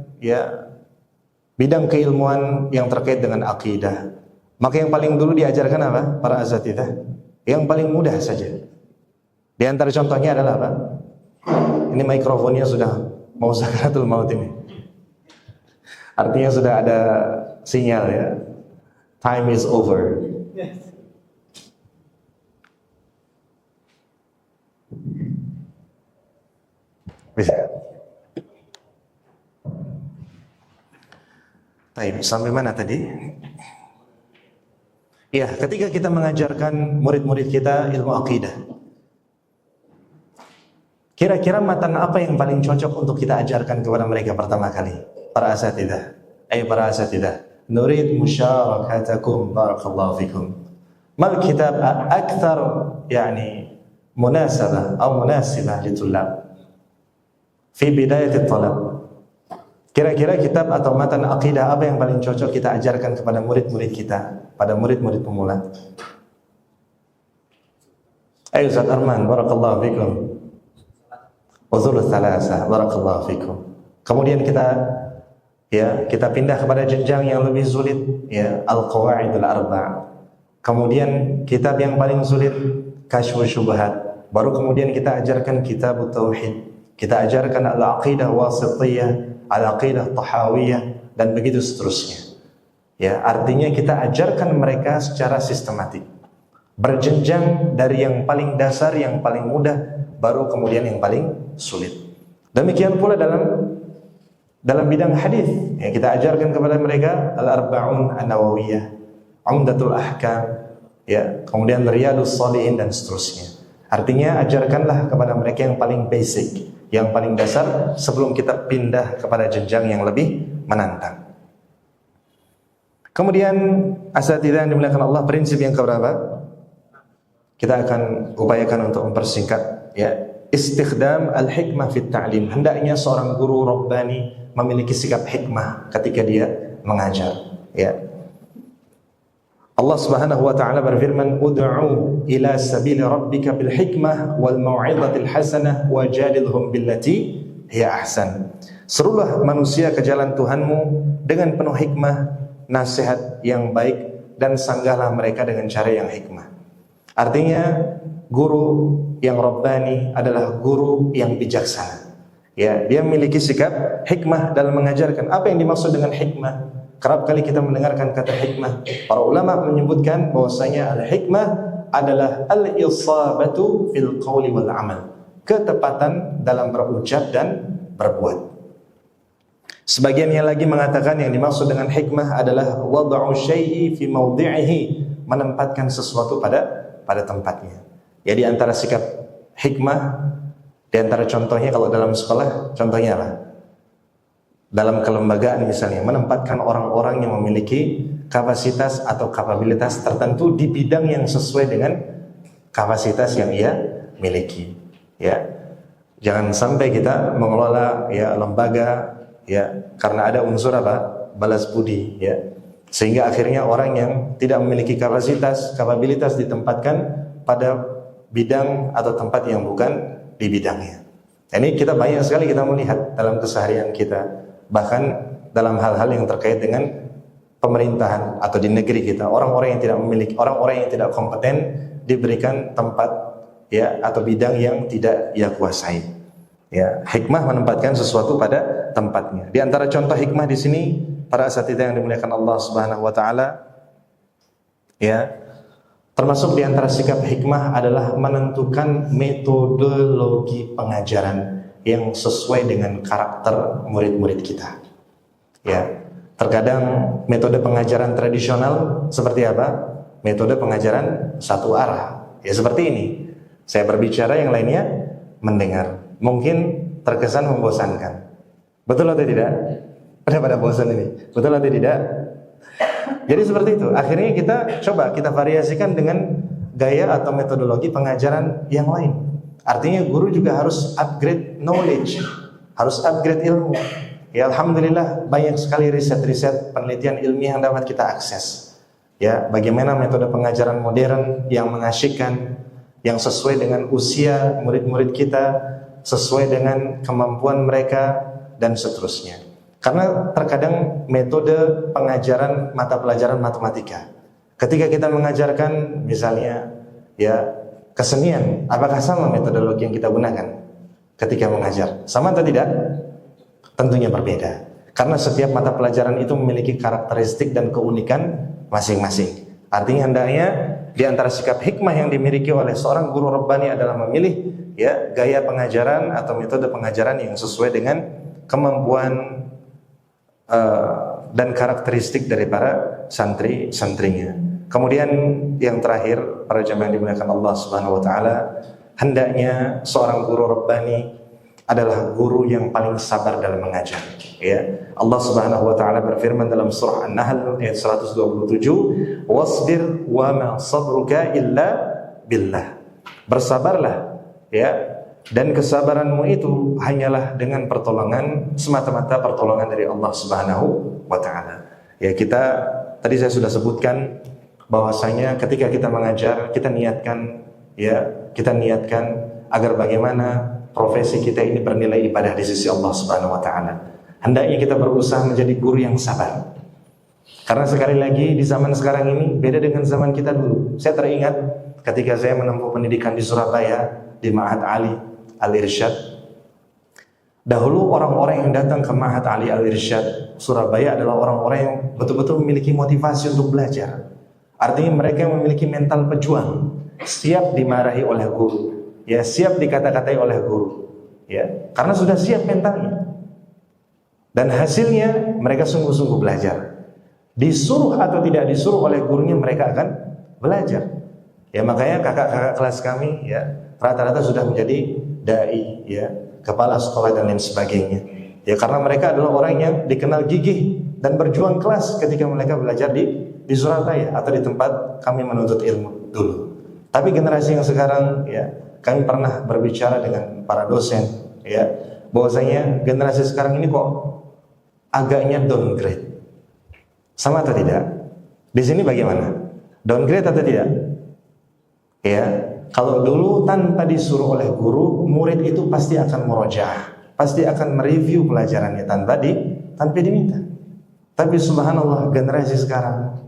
bidang keilmuan yang terkait dengan akidah, maka yang paling dulu diajarkan apa? Para asatidzah. Yang paling mudah saja. Di antara contohnya adalah apa? Ini mikrofonnya sudah mau sakaratul maut ini. Artinya sudah ada sinyal Time is over. Bisa. Baik, sampai mana tadi? Ketika kita mengajarkan murid-murid kita ilmu akidah, kira-kira matan apa yang paling cocok untuk kita ajarkan kepada mereka pertama kali? Para asatidzah. Para asatidzah, nurid musyarakatakum, barakallahu fikum. Mal kitab akthar munasabah atau munasibah litulab fi bidayat at-talab. Kira-kira kitab atau matan akidah apa yang paling cocok kita ajarkan kepada murid-murid kita, pada murid-murid pemula? Ustaz Arman, barakallahu fikum. Ushul tsalatsa, barakallahu fikum. Kemudian kita pindah kepada jenjang yang lebih sulit, al-qawaidul arba'. Kemudian kitab yang paling sulit, Kasyfus Syubhat. Baru kemudian kita ajarkan kitab tauhid. Kita ajarkan al-aqidah wasithiyah, al-aqidah tahawiyah, dan begitu seterusnya. Artinya kita ajarkan mereka secara sistematik, berjenjang dari yang paling dasar, yang paling mudah, baru kemudian yang paling sulit. Demikian pula dalam bidang hadis, kita ajarkan kepada mereka al-arba'un an-nawawiyah, umdatul ahkam, kemudian riyadus shalihin, dan seterusnya. Artinya ajarkanlah kepada mereka yang paling basic, yang paling dasar sebelum kita pindah kepada jenjang yang lebih menantang. Kemudian asatidzah yang dimuliakan Allah, prinsip yang keberapa? Kita akan upayakan untuk mempersingkat, ya. Istikhdam al-hikmah fit ta'lim. Hendaknya seorang guru rabbani memiliki sikap hikmah ketika dia mengajar, ya. Allah Subhanahu wa taala berfirman, "Ud'u ila sabili rabbika bil hikmah wal mau'izatil hasanah wajadilhum billati hiya ahsan." Serulah manusia ke jalan Tuhanmu dengan penuh hikmah, nasihat yang baik, dan sanggahlah mereka dengan cara yang hikmah. Artinya, guru yang rabbani adalah guru yang bijaksana. Ya, dia memiliki sikap hikmah dalam mengajarkan. Apa yang dimaksud dengan hikmah? Kerap kali kita mendengarkan kata hikmah. Para ulama menyebutkan bahwasanya al-hikmah adalah al-isabatu fil qawli wal amal. Ketepatan dalam berucap dan berbuat. Sebagian yang lagi mengatakan yang dimaksud dengan hikmah adalah wad'u syai'i fi mawdi'ihi, menempatkan sesuatu pada tempatnya. Jadi antara sikap hikmah, di antara contohnya kalau dalam sekolah, contohnya apa? Dalam kelembagaan misalnya, menempatkan orang-orang yang memiliki kapasitas atau kapabilitas tertentu di bidang yang sesuai dengan kapasitas yang ia miliki, ya. Jangan sampai kita mengelola, ya, lembaga, ya, karena ada unsur apa? Balas budi, ya. Sehingga akhirnya orang yang tidak memiliki kapabilitas ditempatkan pada bidang atau tempat yang bukan di bidangnya. Ini kita banyak sekali kita melihat dalam keseharian kita. Bahkan dalam hal-hal yang terkait dengan pemerintahan atau di negeri kita, orang-orang yang tidak memiliki, orang-orang yang tidak kompeten diberikan tempat, ya, atau bidang yang tidak ia kuasai. Ya, hikmah menempatkan sesuatu pada tempatnya. Di antara contoh hikmah di sini, para asatidzah yang dimuliakan Allah Subhanahu wa taala, ya, termasuk di antara sikap hikmah adalah menentukan metodologi pengajaran yang sesuai dengan karakter murid-murid kita. Ya, terkadang metode pengajaran tradisional seperti apa? Metode pengajaran satu arah. Ya, seperti ini. Saya berbicara, yang lainnya mendengar. Mungkin terkesan membosankan. Betul atau tidak? Pada bosan ini. Betul atau tidak? Jadi seperti itu. Akhirnya kita variasikan dengan gaya atau metodologi pengajaran yang lain. Artinya guru juga harus upgrade knowledge, harus upgrade ilmu. Ya, alhamdulillah banyak sekali riset-riset penelitian ilmiah yang dapat kita akses. Ya, bagaimana metode pengajaran modern yang mengasyikkan, yang sesuai dengan usia murid-murid kita, sesuai dengan kemampuan mereka, dan seterusnya. Karena terkadang metode pengajaran mata pelajaran matematika, ketika kita mengajarkan misalnya, ya, kesenian, apakah sama metodologi yang kita gunakan ketika mengajar? Sama atau tidak? Tentunya berbeda. Karena setiap mata pelajaran itu memiliki karakteristik dan keunikan masing-masing. Artinya hendaknya di antara sikap hikmah yang dimiliki oleh seorang guru rabbani adalah memilih, ya, gaya pengajaran atau metode pengajaran yang sesuai dengan kemampuan dan karakteristik dari para santri-santrinya. Kemudian yang terakhir, para jemaah yang dimuliakan Allah Subhanahu wa taala, hendaknya seorang guru rabbani adalah guru yang paling sabar dalam mengajar. Ya, Allah Subhanahu wa taala berfirman dalam surah An-Nahl ayat 127, "Wasbir wa ma sabruka illa billah." Bersabarlah, ya, dan kesabaranmu itu hanyalah dengan pertolongan, semata-mata pertolongan dari Allah Subhanahu wa taala. Ya, tadi saya sudah sebutkan bahwasanya ketika kita mengajar, kita niatkan agar bagaimana profesi kita ini bernilai ibadah di sisi Allah Subhanahu wa taala. Hendaknya kita berusaha menjadi guru yang sabar. Karena sekali lagi di zaman sekarang ini beda dengan zaman kita dulu. Saya teringat ketika saya menempuh pendidikan di Surabaya di Ma'had Ali Al-Irsyad. Dahulu orang-orang yang datang ke Ma'had Ali Al-Irsyad Surabaya adalah orang-orang yang betul-betul memiliki motivasi untuk belajar. Artinya mereka yang memiliki mental pejuang, siap dimarahi oleh guru, ya, siap dikata-katai oleh guru, ya, karena sudah siap mentalnya. Dan hasilnya mereka sungguh-sungguh belajar. Disuruh atau tidak disuruh oleh gurunya, mereka akan belajar. Ya, makanya kakak-kakak kelas kami, ya, rata-rata sudah menjadi dai, ya, kepala sekolah dan lain sebagainya. Ya karena mereka adalah orang yang dikenal gigih dan berjuang keras ketika mereka belajar di Surabaya atau di tempat kami menuntut ilmu dulu. Tapi generasi yang sekarang, ya, kami pernah berbicara dengan para dosen, ya, bahwasanya generasi sekarang ini kok agaknya downgrade. Sama atau tidak? Di sini bagaimana? Downgrade atau tidak? Ya, kalau dulu tanpa disuruh oleh guru, murid itu pasti akan murojaah, pasti akan mereview pelajarannya tanpa diminta. Tapi subhanallah, generasi sekarang,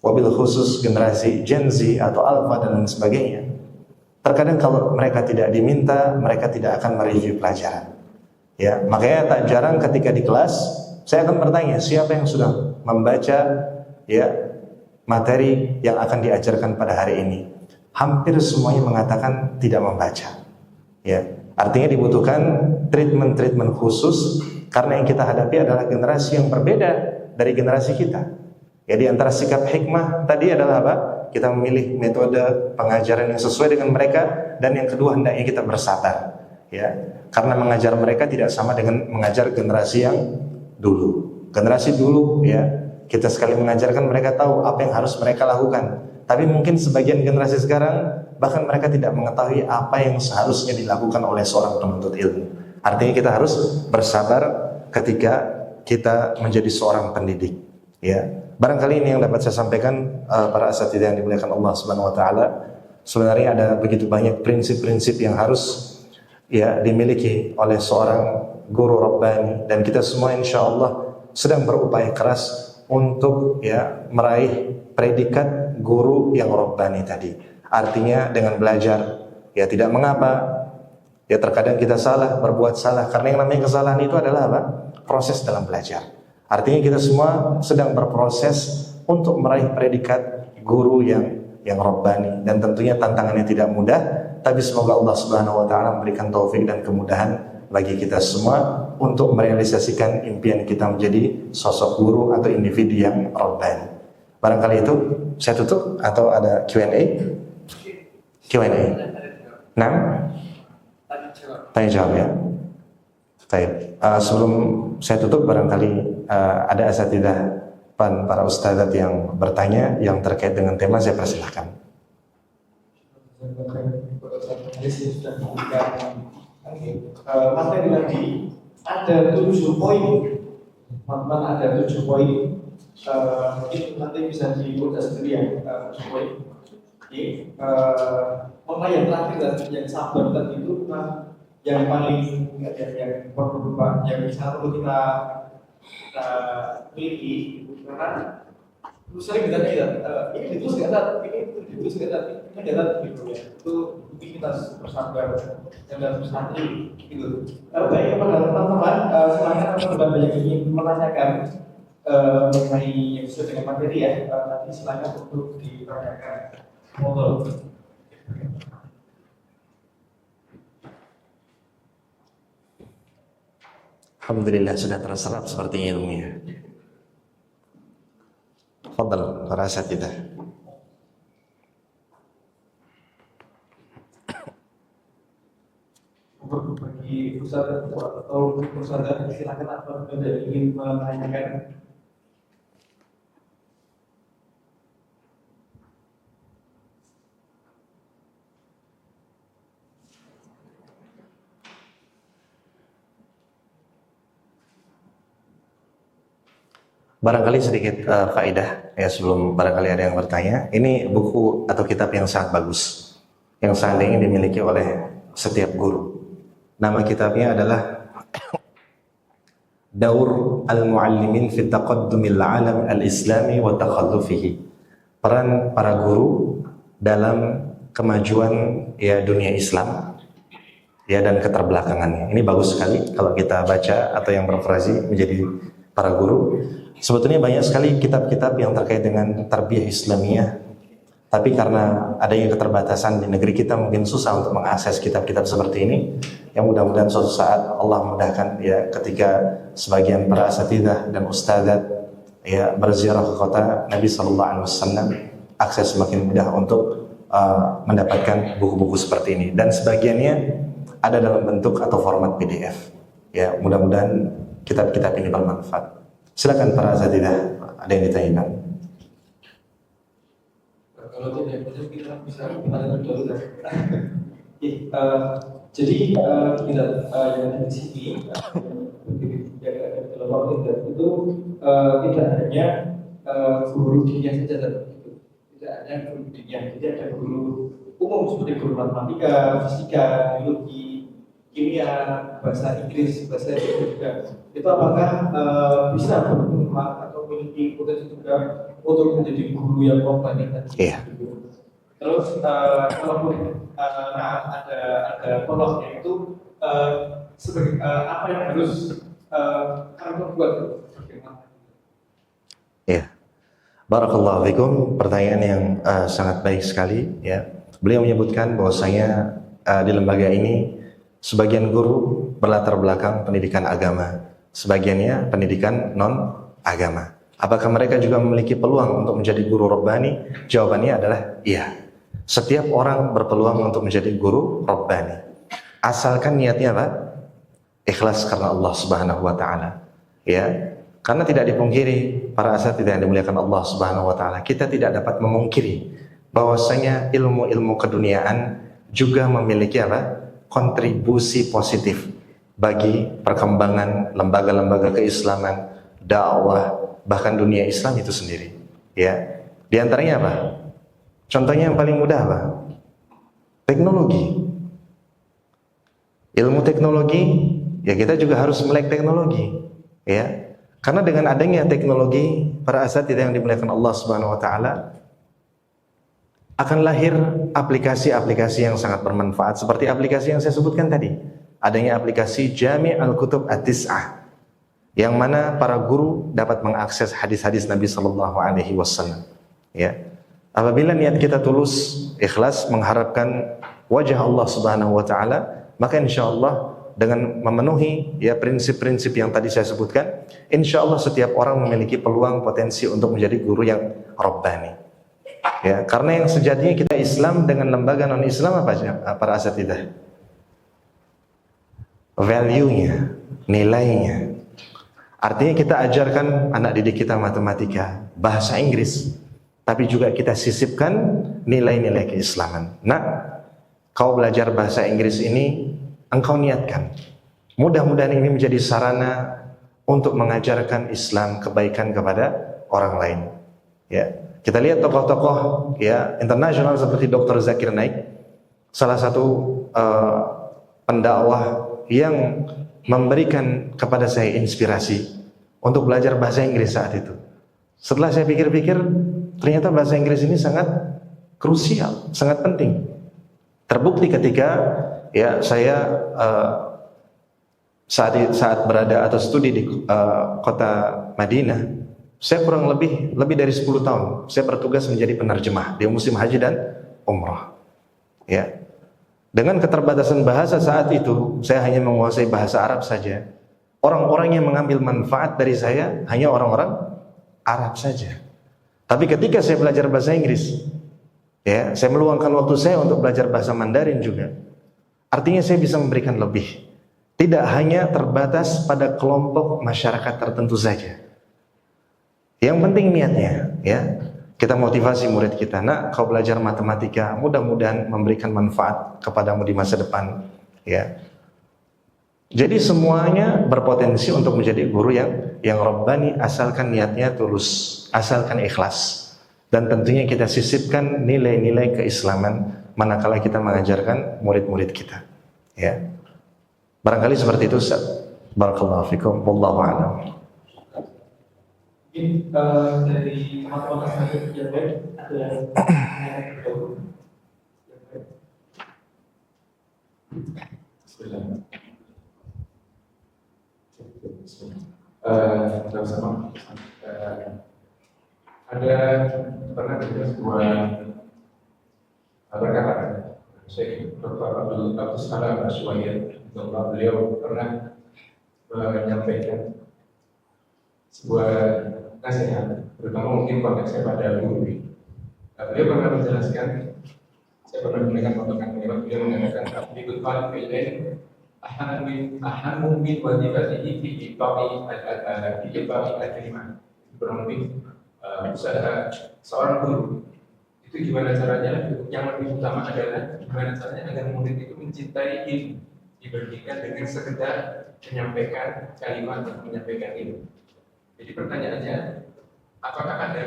wabil khusus generasi Gen Z atau Alpha dan lain sebagainya, terkadang kalau mereka tidak diminta, mereka tidak akan mereview pelajaran. Ya, makanya tak jarang ketika di kelas saya akan bertanya, siapa yang sudah membaca, ya, materi yang akan diajarkan pada hari ini? Hampir semuanya mengatakan tidak membaca. Ya, artinya dibutuhkan treatment khusus karena yang kita hadapi adalah generasi yang berbeda dari generasi kita. Ya, di antara sikap hikmah tadi adalah apa? Kita memilih metode pengajaran yang sesuai dengan mereka, dan yang kedua hendaknya kita bersabar. Ya, karena mengajar mereka tidak sama dengan mengajar generasi yang dulu. Generasi dulu, ya, kita sekali mengajarkan mereka tahu apa yang harus mereka lakukan. Tapi mungkin sebagian generasi sekarang bahkan mereka tidak mengetahui apa yang seharusnya dilakukan oleh seorang penuntut ilmu. Artinya kita harus bersabar ketika kita menjadi seorang pendidik. Ya, barangkali ini yang dapat saya sampaikan, para asatidzah yang dimuliakan Allah Subhanahu Wa Taala. Sebenarnya ada begitu banyak prinsip-prinsip yang harus, ya, dimiliki oleh seorang guru Rabbani, dan kita semua insya Allah sedang berupaya keras untuk, ya, meraih predikat guru yang Rabbani tadi. Artinya dengan belajar, ya, tidak mengapa, ya, terkadang kita salah, berbuat salah, karena yang namanya kesalahan itu adalah apa? Proses dalam belajar. Artinya kita semua sedang berproses untuk meraih predikat guru yang Rabbani, dan tentunya tantangannya tidak mudah, tapi semoga Allah Subhanahu Wa Taala memberikan taufik dan kemudahan bagi kita semua untuk merealisasikan impian kita menjadi sosok guru atau individu yang Rabbani. Barangkali itu saya tutup, atau ada Q&A? Q&A. Nah, tanya jawab, ya. Baik. Sebelum saya tutup, barangkali ada asatidzah para ustadzat yang bertanya yang terkait dengan tema, saya persilahkan. Materi tadi ada 7 poin, teman-teman, ada 7 poin. Mungkin nanti bisa dibuat sendiri, ya, 7 poin. Jadi, mengenai yang terakhir tadi, yang sabar tadi itu yang paling yang perlu yang bisa perlu kita miliki, karena sering kita lihat ini ditulis nggak tadi, ini ditulis nggak tadi, ini nggak tadi, gitu ya. Itu mungkin kita bersabar dan harus antri, gitu. Baik kepada teman-teman, silakan teman-teman yang ingin menanyakan mengenai yang sesuai dengan materi, ya, nanti silakan untuk ditanyakan. Monggo. Alhamdulillah sudah terserap sepertinya ilmunya. Fadal, para asatidzah. Bagi ustaz atau ustazah, silakan apabila ingin menanyakan. Barangkali sedikit faedah, ya, sebelum barangkali ada yang bertanya. Ini buku atau kitab yang sangat bagus, yang seandainya dimiliki oleh setiap guru. Nama kitabnya adalah Daur al-Muallimin fi Taqaddumil Alam al-Islami wa Takhallufihi. Peran para guru dalam kemajuan, ya, dunia Islam, ya, dan keterbelakangannya. Ini bagus sekali kalau kita baca atau yang berprofesi menjadi para guru. Sebetulnya banyak sekali kitab-kitab yang terkait dengan tarbiyah Islamiyah, tapi karena adanya keterbatasan di negeri kita mungkin susah untuk mengakses kitab-kitab seperti ini. Yang mudah-mudahan suatu saat Allah mudahkan, ya, ketika sebagian para asatidzah dan ustadzat, ya, berziarah ke kota Nabi SAW, akses semakin mudah untuk mendapatkan buku-buku seperti ini. Dan sebagiannya ada dalam bentuk atau format PDF. Ya, mudah-mudahan kitab-kitab ini bermanfaat. Silakan para asatidzah, ada yang ditanyakan? Kalau tidak kita bisa gimana dulu kan? Jadi kita yang di sini dalam waktu itu tidak hanya guru dunia saja, tidak hanya guru dunia, jadi ada guru umum seperti guru matematika, fisika, biologi, kimia, bahasa Inggris, bahasa Indonesia juga. Itu apakah bisa bermanfaat atau memiliki potensi juga untuk menjadi guru yang komplain tadi? Iya. Terus kalaupun ada polosnya itu sebagai apa yang harus kami buat? Iya. Barakallahu fikum, pertanyaan yang sangat baik sekali ya. Beliau menyebutkan bahwasanya di lembaga ini sebagian guru berlatar belakang pendidikan agama, sebagiannya pendidikan non agama. Apakah mereka juga memiliki peluang untuk menjadi guru Rabbani? Jawabannya adalah iya. Setiap orang berpeluang untuk menjadi guru Rabbani. Asalkan niatnya apa? Ikhlas karena Allah Subhanahu wa taala. Ya. Karena tidak dipungkiri para asatidzah yang dimuliakan Allah Subhanahu wa taala, kita tidak dapat memungkiri bahwasanya ilmu-ilmu keduniaan juga memiliki apa? Kontribusi positif bagi perkembangan lembaga-lembaga keislaman, dakwah, bahkan dunia Islam itu sendiri. Ya. Di antaranya apa? Contohnya yang paling mudah apa? Teknologi. Ilmu teknologi, ya kita juga harus melek teknologi. Ya. Karena dengan adanya teknologi, para asatidzah yang dimuliakan Allah Subhanahu wa taala, akan lahir aplikasi-aplikasi yang sangat bermanfaat seperti aplikasi yang saya sebutkan tadi. Adanya aplikasi Jami' Al-Kutub At-Tis'ah yang mana para guru dapat mengakses hadis-hadis Nabi sallallahu alaihi wasallam. Ya. Apabila niat kita tulus, ikhlas mengharapkan wajah Allah Subhanahu wa taala, maka insyaallah dengan memenuhi ya prinsip-prinsip yang tadi saya sebutkan, insyaallah setiap orang memiliki peluang potensi untuk menjadi guru yang Rabbani. Ya, karena yang sejatinya kita Islam dengan lembaga non-Islam apa aja para asatidzah? Value-nya, nilainya. Artinya kita ajarkan anak didik kita matematika, bahasa Inggris, tapi juga kita sisipkan nilai-nilai keislaman. Nah, kau belajar bahasa Inggris ini, engkau niatkan. Mudah-mudahan ini menjadi sarana untuk mengajarkan Islam kebaikan kepada orang lain. Ya, kita lihat tokoh-tokoh ya internasional seperti Dr. Zakir Naik, salah satu pendakwah yang memberikan kepada saya inspirasi untuk belajar bahasa Inggris saat itu. Setelah saya pikir-pikir, ternyata bahasa Inggris ini sangat krusial, sangat penting. Terbukti ketika ya saya saat berada atau studi di kota Madinah, saya kurang lebih dari 10 tahun saya bertugas menjadi penerjemah di musim haji dan umrah. Ya. Dengan keterbatasan bahasa saat itu, saya hanya menguasai bahasa Arab saja. Orang-orang yang mengambil manfaat dari saya hanya orang-orang Arab saja. Tapi ketika saya belajar bahasa Inggris, ya, saya meluangkan waktu saya untuk belajar bahasa Mandarin juga. Artinya saya bisa memberikan lebih. Tidak hanya terbatas pada kelompok masyarakat tertentu saja. Yang penting niatnya, ya. Kita motivasi murid kita, nak, kau belajar matematika, mudah-mudahan memberikan manfaat kepadamu di masa depan, ya. Jadi semuanya berpotensi untuk menjadi guru yang Rabbani, asalkan niatnya tulus, asalkan ikhlas. Dan tentunya kita sisipkan nilai-nilai keislaman manakala kita mengajarkan murid-murid kita. Ya. Barangkali seperti itu, Ustaz. Barakallahu fikum, wallahu a'lam. Mungkin dari teman-teman saya yang baik ada yang sama ada pernah dengar sebuah perkataan Syekh Dr. Abdul Salam Asywayan, beliau pernah menyampaikan sebuah nasihat, terutama mungkin konteksnya pada guru. Beliau pernah menjelaskan, saya pernah mendengar potongan beliau mengatakan, "Abdul Talib ilaih ahammu min wajibatihi fi ibqa'i al-kalimah. Kurang lebih usaha seorang guru itu gimana caranya, yang lebih utama adalah gimana caranya agar murid itu mencintai ilmu dibandingkan dengan sekedar menyampaikan kalimat atau menyampaikan ilmu. Jadi pertanyaannya, apakah ada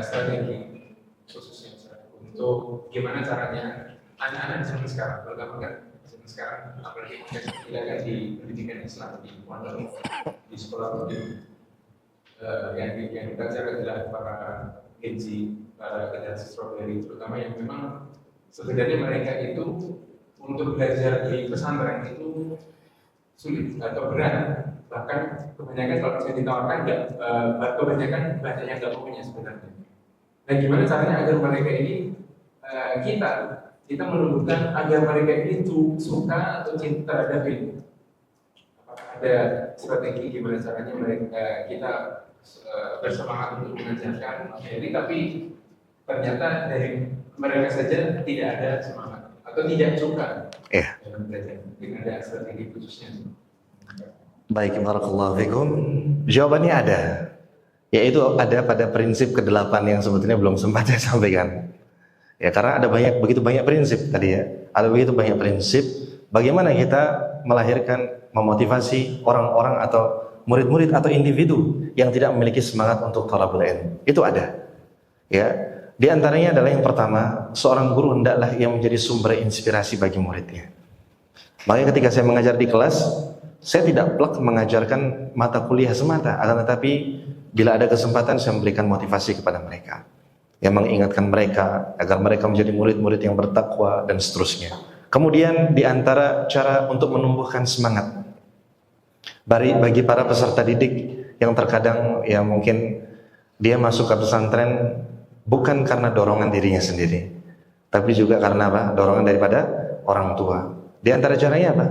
strategi khususnya untuk gimana caranya anak-anak zaman sekarang, terutama kan zaman sekarang, apalagi kita di pendidikan Islam di pondok, di sekolah yang kita cari adalah para Genzi, para generasi strawberry, terutama yang memang sebenarnya mereka itu untuk belajar di pesantren itu sulit atau berat, bahkan kebanyakan kalau saya ditawarkan kebanyakan banyak yang nggak punya sebenarnya. Dan gimana caranya agar mereka ini kita menumbuhkan agar mereka ini suka atau cinta terhadap ilmu? Apakah ada strategi gimana caranya kita bersemangat untuk mengajarkan materi, tapi ternyata dari mereka saja tidak ada semangat atau tidak suka dalam belajar? Dengan ada strategi khususnya. Baik, barakallahu fikum. Jawabannya ada, yaitu ada pada prinsip ke-8 yang sebetulnya belum sempat saya sampaikan. Ya, karena ada begitu banyak prinsip tadi ya. Ada begitu banyak prinsip bagaimana kita melahirkan, memotivasi orang-orang atau murid-murid atau individu yang tidak memiliki semangat untuk thalabul ilm. Itu ada. Ya, di antaranya adalah yang pertama, seorang guru hendaklah yang menjadi sumber inspirasi bagi muridnya. Makanya ketika saya mengajar di kelas, saya tidak plek mengajarkan mata kuliah semata, akan tetapi bila ada kesempatan saya memberikan motivasi kepada mereka, yang mengingatkan mereka agar mereka menjadi murid-murid yang bertakwa dan seterusnya. Kemudian di antara cara untuk menumbuhkan semangat bagi para peserta didik yang terkadang ya mungkin dia masuk ke pesantren bukan karena dorongan dirinya sendiri, tapi juga karena apa? Dorongan daripada orang tua. Di antara caranya apa?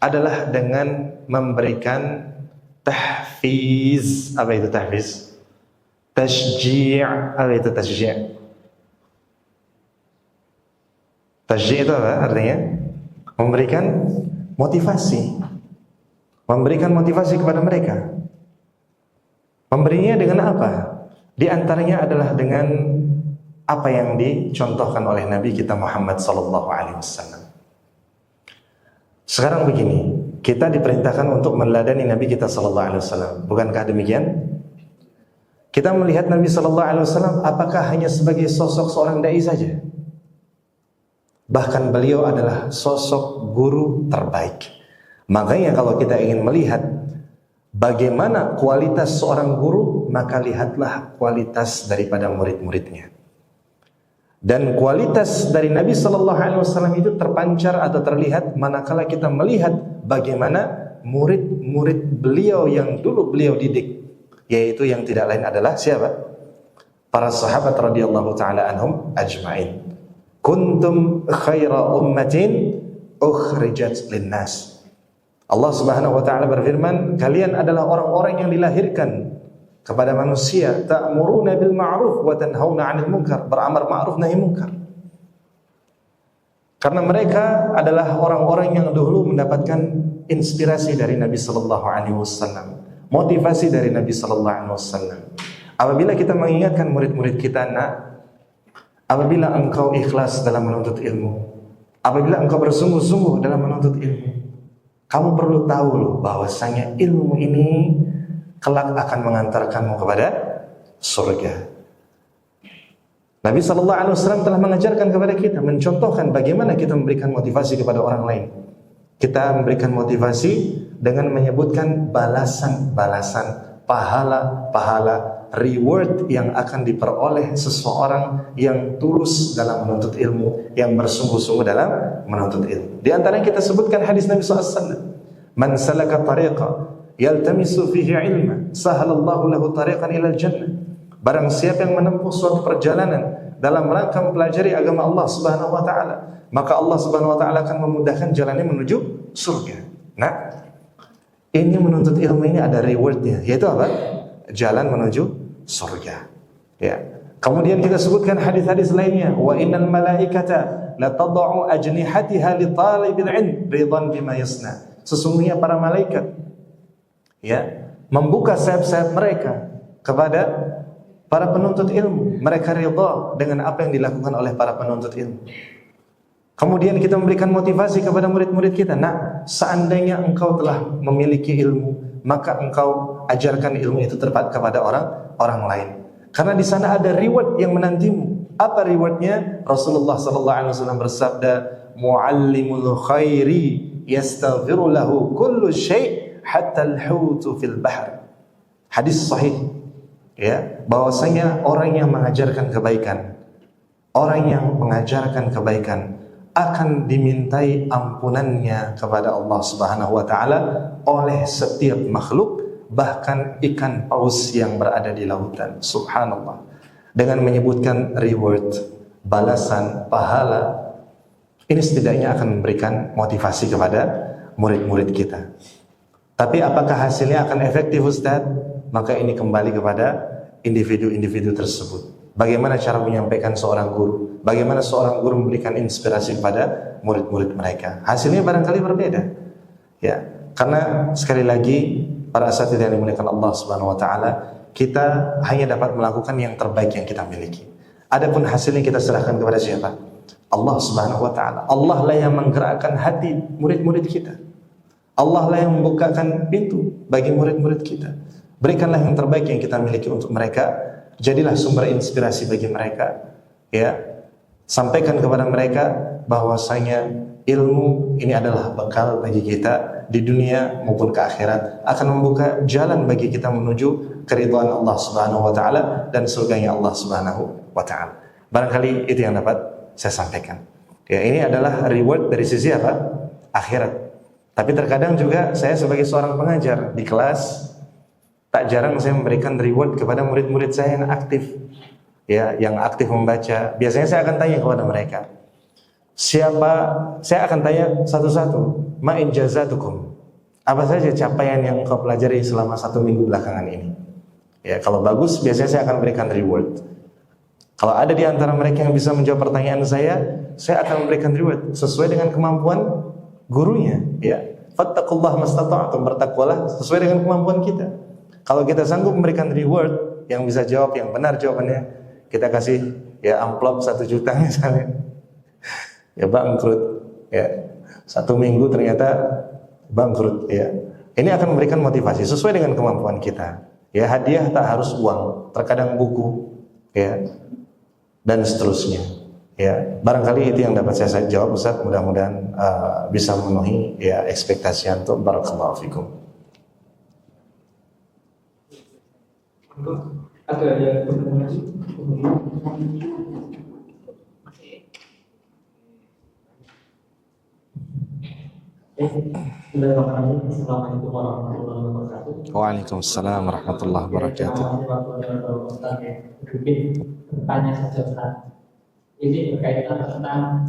Adalah dengan memberikan tahfiz. Apa itu tahfiz? Tashji'. Apa itu tashji'? Tashji' itu apa artinya? Memberikan motivasi. Memberikan motivasi kepada mereka. Memberinya dengan apa? Di antaranya adalah dengan apa yang dicontohkan oleh Nabi kita Muhammad sallallahu alaihi wasallam. Sekarang begini, kita diperintahkan untuk meneladani Nabi kita sallallahu alaihi wasallam. Bukankah demikian? Kita melihat Nabi sallallahu alaihi wasallam apakah hanya sebagai sosok seorang dai saja? Bahkan beliau adalah sosok guru terbaik. Makanya kalau kita ingin melihat bagaimana kualitas seorang guru, maka lihatlah kualitas daripada murid-muridnya. Dan kualitas dari Nabi Sallallahu Alaihi Wasallam itu terpancar atau terlihat manakala kita melihat bagaimana murid-murid beliau yang dulu beliau didik, yaitu yang tidak lain adalah siapa? Para sahabat radhiyallahu taala anhum ajma'in. Kuntum khaira ummatin ukhrijat linnas. Allah Subhanahu wa taala berfirman, kalian adalah orang-orang yang dilahirkan kepada manusia, ta'muruna bil ma'ruf wa tanhauna 'anil munkar, beramar ma'ruf nahi munkar. Karena mereka adalah orang-orang yang dahulu mendapatkan inspirasi dari Nabi sallallahu alaihi wasallam, motivasi dari Nabi sallallahu alaihi wasallam. Apabila kita mengingatkan murid-murid kita, nak, apabila engkau ikhlas dalam menuntut ilmu, apabila engkau bersungguh-sungguh dalam menuntut ilmu, kamu perlu tahu loh bahwasanya ilmu ini kelak akan mengantarkanmu kepada surga. Nabi sallallahu alaihi wasallam telah mengajarkan kepada kita, mencontohkan bagaimana kita memberikan motivasi kepada orang lain. Kita memberikan motivasi dengan menyebutkan balasan-balasan, pahala-pahala, reward yang akan diperoleh seseorang yang tulus dalam menuntut ilmu, yang bersungguh-sungguh dalam menuntut ilmu. Di antara yang kita sebutkan hadis Nabi SAW, man salaka tariqa yaltamisu fihi ilma sahalallahu lahu tariqan ilal jannah. Barang siapa yang menempuh suatu perjalanan dalam rangka mempelajari agama Allah Subhanahu wa taala, maka Allah Subhanahu wa taala akan memudahkan jalannya menuju surga. Nah, ini menuntut ilmu ini ada rewardnya, yaitu apa? Jalan menuju surga. Ya. Kemudian kita sebutkan hadis-hadis lainnya, wa innal malaikata la tad'u ajnihatiha li talibil ilm ridan bima yasna. sesungguhnya para malaikat ya membuka sayap-sayap mereka kepada para penuntut ilmu. Mereka ridha dengan apa yang dilakukan oleh para penuntut ilmu. Kemudian kita memberikan motivasi kepada murid-murid kita. Nah, seandainya engkau telah memiliki ilmu, maka engkau ajarkan ilmu itu tepat kepada orang lain. Karena di sana ada reward yang menantimu. Apa rewardnya? Rasulullah SAW bersabda, "Muallimul khairi yastaghfiru lahu kullu syai' hatta al-hutu fil bahr." Hadis sahih. Ya, bahwasanya orang yang mengajarkan kebaikan akan dimintai ampunannya kepada Allah Subhanahu wa taala oleh setiap makhluk, bahkan ikan paus yang berada di lautan. Subhanallah. Dengan menyebutkan reward, balasan, pahala, ini setidaknya akan memberikan motivasi kepada murid-murid kita. Tapi apakah hasilnya akan efektif, Ustaz? Maka ini kembali kepada individu-individu tersebut. Bagaimana cara menyampaikan seorang guru? Bagaimana seorang guru memberikan inspirasi kepada murid-murid mereka? Hasilnya barangkali berbeda. Ya, karena sekali lagi para asatidz yang dimuliakan Allah Subhanahu wa taala, kita hanya dapat melakukan yang terbaik yang kita miliki. Adapun hasilnya kita serahkan kepada siapa? Allah Subhanahu wa taala. Allah lah yang menggerakkan hati murid-murid kita. Allah lah yang membukakan pintu bagi murid-murid kita. Berikanlah yang terbaik yang kita miliki untuk mereka. Jadilah sumber inspirasi bagi mereka. Ya, sampaikan kepada mereka bahwasanya ilmu ini adalah bekal bagi kita di dunia maupun ke akhirat, akan membuka jalan bagi kita menuju keridhaan Allah Subhanahu wa taala dan surganya Allah Subhanahu wa taala. Barangkali itu yang dapat saya sampaikan. Ya, ini adalah reward dari sisi apa? Akhirat. Tapi terkadang juga saya sebagai seorang pengajar di kelas, tak jarang saya memberikan reward kepada murid-murid saya yang aktif. Ya, yang aktif membaca. Biasanya saya akan tanya kepada mereka, siapa, saya akan tanya satu-satu, ma injazatukum, apa saja capaian yang kau pelajari selama 1 minggu belakangan ini. Ya, kalau bagus biasanya saya akan berikan reward. Kalau ada di antara mereka yang bisa menjawab pertanyaan saya akan memberikan reward sesuai dengan kemampuan gurunya. Ya, fattaqullah mastata'tum, bertakwalah sesuai dengan kemampuan kita. Kalau kita sanggup memberikan reward, yang bisa jawab yang benar jawabannya, kita kasih ya amplop 1 juta misalnya. Ya bangkrut, ya 1 minggu ternyata bangkrut, ya ini akan memberikan motivasi sesuai dengan kemampuan kita. Ya, hadiah tak harus uang, terkadang buku, ya dan seterusnya. Ya, barangkali itu yang dapat saya jawab, Ustaz. Mudah-mudahan bisa memenuhi ya ekspektasi antum. Barakallahu fikum. Ada yang bertanya lagi? Assalamualaikum warahmatullahi wabarakatuh. Waalaikumsalam warahmatullahi wabarakatuh. Bertanya saja Ustaz. Ini berkaitan tentang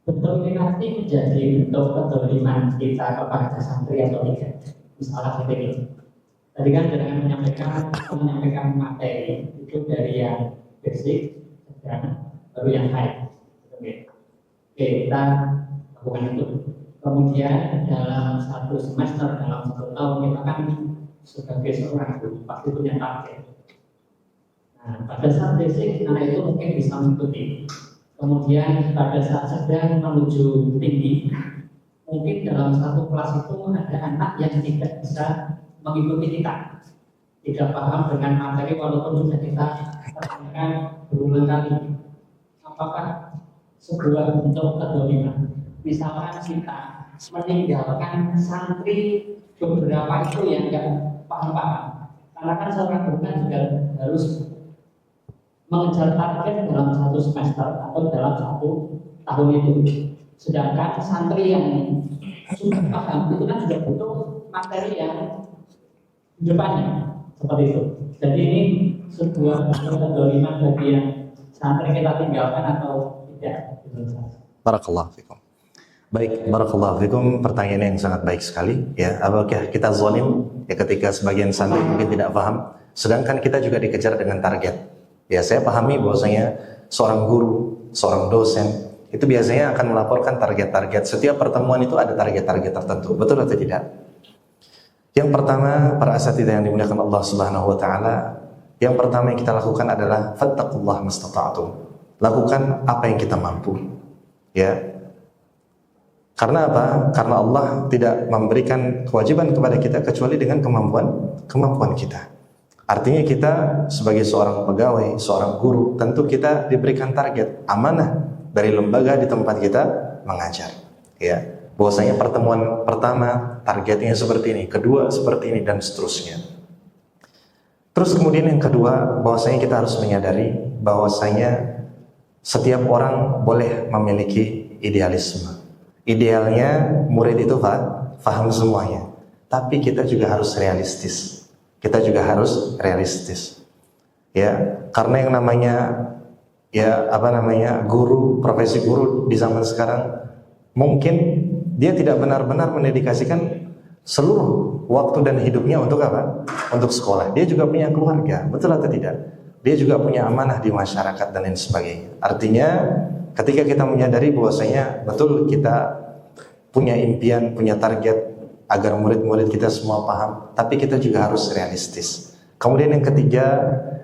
bentuk ini nanti menjadi bentuk kedoliman kita kepada santri atau tidak. Misalnya seperti ini. Tadi kan dengan menyampaikan materi itu dari yang basic dan baru yang high. Oke, kita lakukan itu. Kemudian dalam 1 semester, dalam 1 tahun kita kan sebagai seorang guru pasti punya target. Nah, pada saat basic anak itu mungkin bisa mengikuti. Kemudian pada saat sedang menuju tinggi, mungkin dalam 1 kelas itu ada anak yang tidak bisa mengikuti kita, tidak paham dengan materi walaupun sudah kita terangkan berulang kali. Apakah sebuah bentuk kedoliman? Misalkan kita meninggalkan santri beberapa itu yang tidak paham-paham, karena kan seorang guru kan juga harus mengejar target dalam 1 semester atau dalam 1 tahun itu. Sedangkan santri yang sudah paham itu kan sudah butuh materi yang depannya seperti itu. Jadi ini sebuah kedoliman bagi yang santri kita tinggalkan atau tidak. Barakallahu fikum. Baik, barakallahu fikum. Pertanyaan yang sangat baik sekali. Ya, apakah kita zalim ya ketika sebagian santri mungkin tidak paham, sedangkan kita juga dikejar dengan target. Ya, saya pahami bahwasanya seorang guru, seorang dosen itu biasanya akan melaporkan target-target. Setiap pertemuan itu ada target-target tertentu. Betul atau tidak? Yang pertama, para asatidzah yang dimuliakan Allah Subhanahu wa taala, yang pertama yang kita lakukan adalah fattaqullaha mastata'tum. Lakukan apa yang kita mampu. Ya. Karena apa? Karena Allah tidak memberikan kewajiban kepada kita kecuali dengan kemampuan kita. Artinya kita sebagai seorang pegawai, seorang guru, tentu kita diberikan target, amanah dari lembaga di tempat kita mengajar. Ya, bahwasanya pertemuan pertama targetnya seperti ini, kedua seperti ini, dan seterusnya. Terus kemudian yang kedua, bahwasanya kita harus menyadari bahwasanya setiap orang boleh memiliki idealisme. Idealnya murid itu paham semuanya, tapi kita juga harus realistis. Kita juga harus realistis. Ya, karena yang namanya guru, profesi guru di zaman sekarang mungkin dia tidak benar-benar mendedikasikan seluruh waktu dan hidupnya untuk apa? Untuk sekolah. Dia juga punya keluarga, betul atau tidak? Dia juga punya amanah di masyarakat dan lain sebagainya. Artinya ketika kita menyadari bahwasanya betul kita punya impian, punya target agar murid-murid kita semua paham, tapi kita juga harus realistis. Kemudian yang ketiga,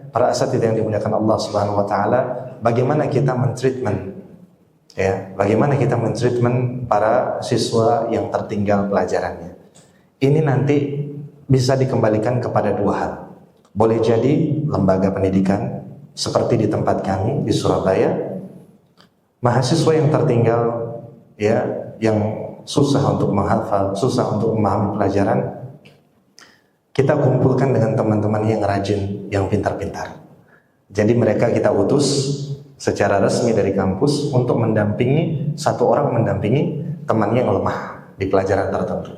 para asatidzah yang dimuliakan Allah Subhanahu wa taala, bagaimana kita mentreatment para siswa yang tertinggal pelajarannya. Ini nanti bisa dikembalikan kepada dua hal. Boleh jadi lembaga pendidikan seperti di tempat kami di Surabaya, mahasiswa yang tertinggal yang susah untuk menghafal, susah untuk memahami pelajaran, kita kumpulkan dengan teman-teman yang rajin, yang pintar-pintar. Jadi mereka kita utus secara resmi dari kampus untuk mendampingi, satu orang mendampingi temannya yang lemah di pelajaran tertentu.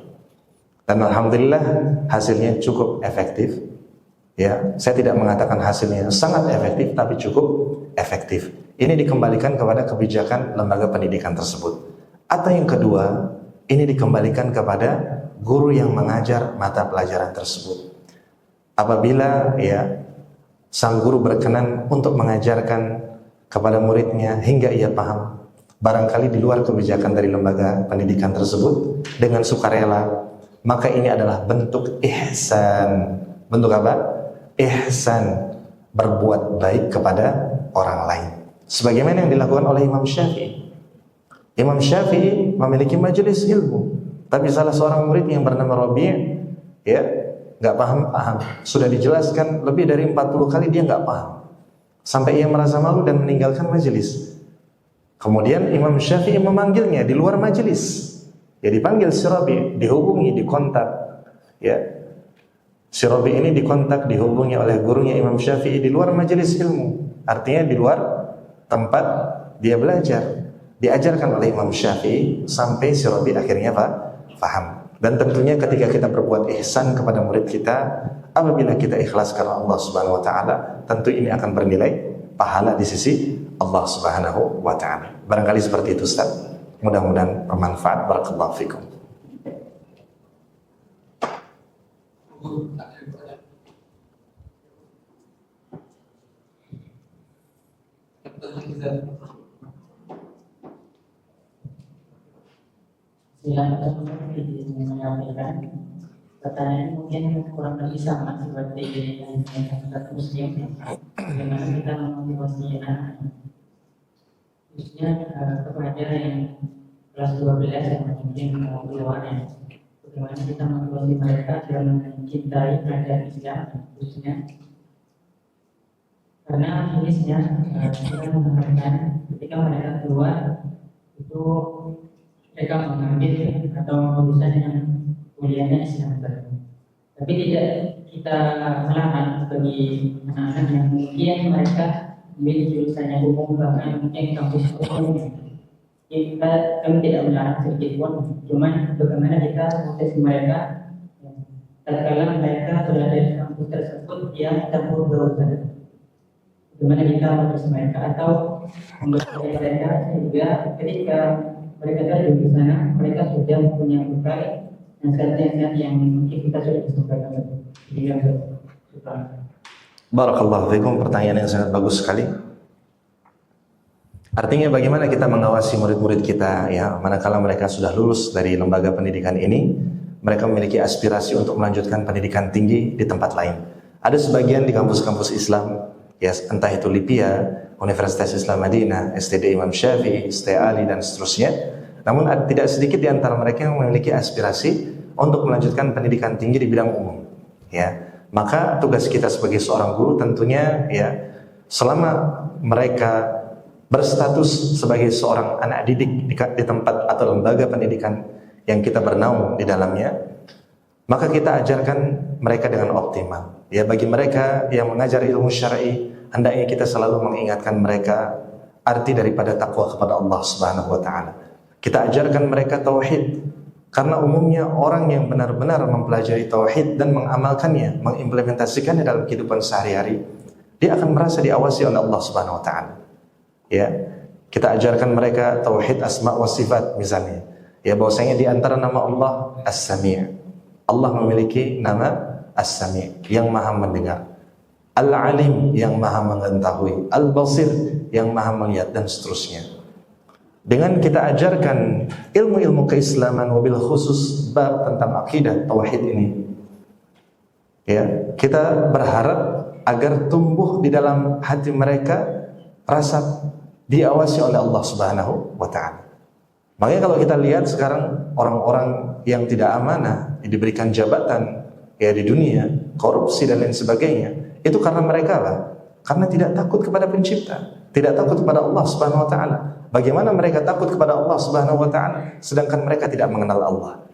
Dan alhamdulillah hasilnya cukup efektif. Ya, saya tidak mengatakan hasilnya sangat efektif, tapi cukup efektif. Ini dikembalikan kepada kebijakan lembaga pendidikan tersebut. Atau yang kedua, ini dikembalikan kepada guru yang mengajar mata pelajaran tersebut. Apabila sang guru berkenan untuk mengajarkan kepada muridnya hingga ia paham, barangkali di luar kebijakan dari lembaga pendidikan tersebut, dengan sukarela, maka ini adalah bentuk ihsan. Bentuk apa? Ihsan, berbuat baik kepada orang lain. Sebagaimana yang dilakukan oleh Imam Syafi'i. Imam Syafi'i memiliki majelis ilmu, tapi salah seorang murid yang bernama Rabi' nggak paham. Sudah dijelaskan lebih dari 40 kali dia nggak paham, sampai ia merasa malu dan meninggalkan majelis. Kemudian Imam Syafi'i memanggilnya di luar majelis. Ya, dipanggil si Rabi', dihubungi, dikontak. Ya, si Rabi' ini dikontak, dihubungi oleh gurunya Imam Syafi'i di luar majelis ilmu. Artinya di luar tempat dia belajar. Diajarkan oleh Imam Syafi'i sampai si Rabi' akhirnya paham. Dan tentunya ketika kita berbuat ihsan kepada murid kita, apabila kita ikhlas karena Allah Subhanahu wa taala, tentu ini akan bernilai pahala di sisi Allah Subhanahu wa taala. Barangkali seperti itu, Ustaz. Mudah-mudahan bermanfaat. Barakallahu fikum. Silakan menyampaikan pertanyaan mungkin kurang lebih sama seperti yang kita Muslim, bagaimana kita memotivasi anak, khususnya kepada yang kelas 12 yang mungkin mau keluar, bagaimana kita memotivasi mereka agar mencintai pelajaran Islam khususnya, karena jenisnya kita mengharapkan ketika mereka keluar itu mereka mengambil atau jurusan yang kuliahnya Islam, tapi tidak kita melarang bagi anak-anak yang mungkin mereka ambil jurusannya hukum, bahkan mungkin kampus hukum. Kami tidak melarang sedikit pun, cuman bagaimana kita proses mereka tatkala mereka berada di kampus tersebut yang campur berurusan, bagaimana kita proses mereka atau membuat mereka sehingga ketika mereka ada di sana, mereka sudah punya bekal dan nasihat yang mungkin kita sudah sampaikan. Barakallahu fikum, pertanyaan yang sangat bagus sekali. Artinya bagaimana kita mengawasi murid-murid kita ya, manakala mereka sudah lulus dari lembaga pendidikan ini, mereka memiliki aspirasi untuk melanjutkan pendidikan tinggi di tempat lain. Ada sebagian di kampus-kampus Islam, ya entah itu Lipia, Universitas Islam Madinah, STD Imam Syafi'i, ST Ali dan seterusnya. Namun tidak sedikit di antara mereka yang memiliki aspirasi untuk melanjutkan pendidikan tinggi di bidang umum. Ya, maka tugas kita sebagai seorang guru tentunya ya, selama mereka berstatus sebagai seorang anak didik di tempat atau lembaga pendidikan yang kita bernaung di dalamnya, maka kita ajarkan mereka dengan optimal. Ya, bagi mereka yang mengajar ilmu syar'i, hendaknya kita selalu mengingatkan mereka arti daripada takwa kepada Allah Subhanahu wa taala. Kita ajarkan mereka tauhid, karena umumnya orang yang benar-benar mempelajari tauhid dan mengamalkannya, mengimplementasikannya dalam kehidupan sehari-hari, dia akan merasa diawasi oleh Allah Subhanahu wa taala. Ya, kita ajarkan mereka tauhid asma wa sifat misalnya. Ya, bahwasanya di antara nama Allah As-Sami'. Allah memiliki nama As-Sami', yang Maha mendengar. Al-Alim, yang Maha mengetahui. Al-Basir, yang Maha melihat, dan seterusnya. Dengan kita ajarkan ilmu-ilmu keislaman, wabil khusus bab tentang akidah tauhid ini, ya, kita berharap agar tumbuh di dalam hati mereka rasa diawasi oleh Allah Subhanahu wa taala. Makanya kalau kita lihat sekarang orang-orang yang tidak amanah, yang diberikan jabatan ya di dunia, korupsi dan lain sebagainya, itu karena mereka apa? Karena tidak takut kepada pencipta, tidak takut kepada Allah Subhanahu wa taala. Bagaimana mereka takut kepada Allah Subhanahu wa taala sedangkan mereka tidak mengenal Allah?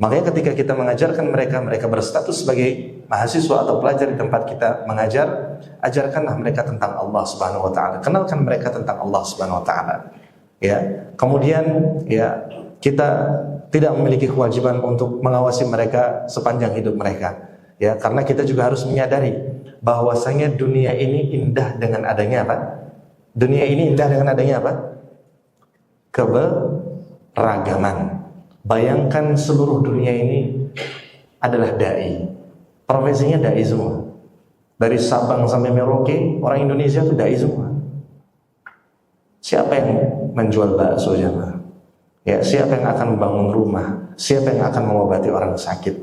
Makanya ketika kita mengajarkan mereka, mereka berstatus sebagai mahasiswa atau pelajar di tempat kita mengajar, ajarkanlah mereka tentang Allah Subhanahu wa taala. Kenalkan mereka tentang Allah Subhanahu wa taala. Ya. Kemudian ya, kita tidak memiliki kewajiban untuk mengawasi mereka sepanjang hidup mereka. Ya, karena kita juga harus menyadari bahwasanya dunia ini indah dengan adanya apa? Dunia ini indah dengan adanya apa? Keberagaman. Bayangkan seluruh dunia ini adalah dai. Profesinya dai semua. Dari Sabang sampai Merauke, orang Indonesia itu dai semua. Siapa yang menjual bakso jamaah? Ya, siapa yang akan membangun rumah? Siapa yang akan mengobati orang sakit?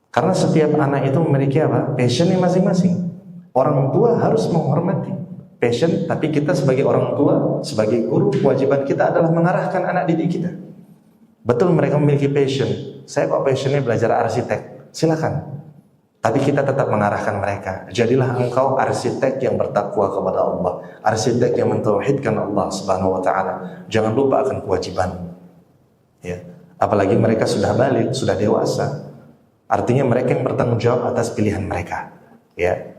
Karena setiap anak itu memiliki apa? Passionnya masing-masing. Orang tua harus menghormati passion, tapi kita sebagai orang tua, sebagai guru, kewajiban kita adalah mengarahkan anak didik kita. Betul mereka memiliki passion. Saya kok passionnya belajar arsitek, silakan. Tapi kita tetap mengarahkan mereka. Jadilah engkau arsitek yang bertakwa kepada Allah, arsitek yang mentauhidkan Allah Subhanahu wa taala. Jangan lupa akan kewajiban. Ya. Apalagi mereka sudah balik, sudah dewasa. Artinya mereka yang bertanggung jawab atas pilihan mereka. Ya.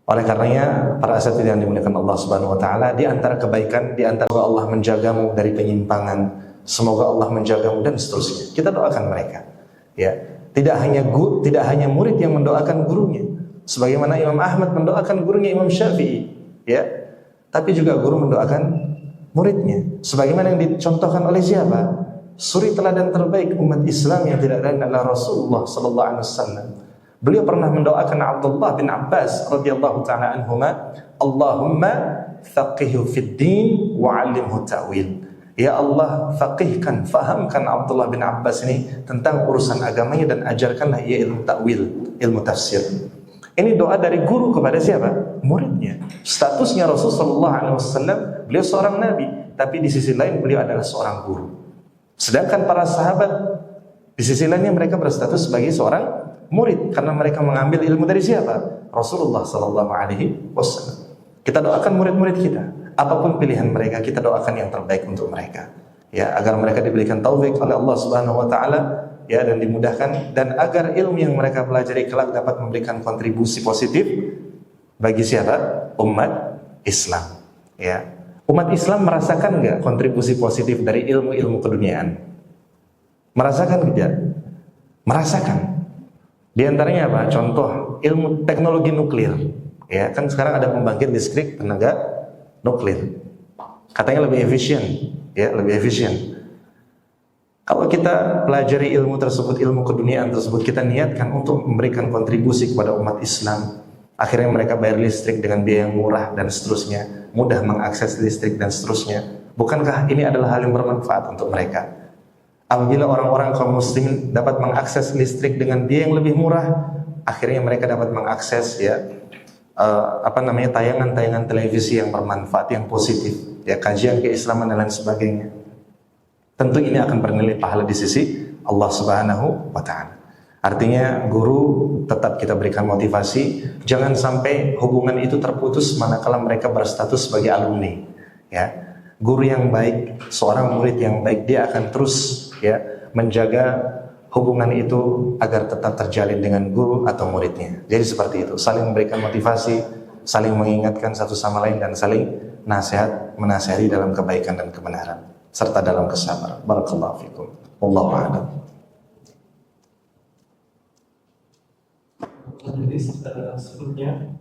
Oleh karenanya para asatidz yang dimuliakan Allah Subhanahu wa taala, di antara kebaikan, di antara Allah menjagamu dari penyimpangan, semoga Allah menjagamu dan seterusnya. Kita doakan mereka. Ya. Tidak hanya murid yang mendoakan gurunya, sebagaimana Imam Ahmad mendoakan gurunya Imam Syafi'i, ya. Tapi juga guru mendoakan muridnya. Sebagaimana yang dicontohkan oleh siapa? Suri teladan terbaik umat Islam yang tidak lain adalah Rasulullah sallallahu alaihi wasallam. Beliau pernah mendoakan Abdullah bin Abbas radhiyallahu taala anhuma, Allahumma faqihhu fid din wa 'allimhu ta'wil. Ya Allah, faqihkan, fahamkan Abdullah bin Abbas ini tentang urusan agamanya dan ajarkanlah ia ilmu ta'wil, ilmu tafsir. Ini doa dari guru kepada siapa? Muridnya. Statusnya Rasulullah SAW, beliau seorang nabi, tapi di sisi lain beliau adalah seorang guru. Sedangkan para sahabat di sisi lainnya mereka berstatus sebagai seorang murid karena mereka mengambil ilmu dari siapa? Rasulullah SAW. Kita doakan murid-murid kita. Apapun pilihan mereka, kita doakan yang terbaik untuk mereka. Ya, agar mereka diberikan taufik oleh Allah Subhanahu wa taala, ya, dan dimudahkan, dan agar ilmu yang mereka pelajari kelak dapat memberikan kontribusi positif bagi siapa? Umat Islam. Ya. Umat Islam merasakan enggak kontribusi positif dari ilmu-ilmu keduniaan? Merasakan tidak? Merasakan. Di antaranya apa? Contoh ilmu teknologi nuklir. Ya, kan sekarang ada pembangkit listrik tenaga nuklir, katanya lebih efisien, ya, lebih efisien. Kalau kita pelajari ilmu tersebut, ilmu keduniaan tersebut, kita niatkan untuk memberikan kontribusi kepada umat Islam, Akhirnya mereka bayar listrik dengan biaya yang murah dan seterusnya, mudah mengakses listrik dan seterusnya. Bukankah ini adalah hal yang bermanfaat untuk mereka? Apabila orang-orang kaum muslimin dapat mengakses listrik dengan biaya yang lebih murah, akhirnya mereka dapat mengakses tayangan-tayangan televisi yang bermanfaat, yang positif, ya, kajian keislaman dan lain sebagainya. Tentu ini akan bernilai pahala di sisi Allah Subhanahu wa Ta'ala. Artinya guru tetap kita berikan motivasi, jangan sampai hubungan itu terputus manakala mereka berstatus sebagai alumni. Ya, guru yang baik, seorang murid yang baik, dia akan terus menjaga hubungan itu agar tetap terjalin dengan guru atau muridnya. Jadi seperti itu, saling memberikan motivasi, saling mengingatkan satu sama lain, dan saling menasihati dalam kebaikan dan kebenaran serta dalam kesabaran. Barakallahu fikum. Wallahu a'lam. Jadi sebelumnya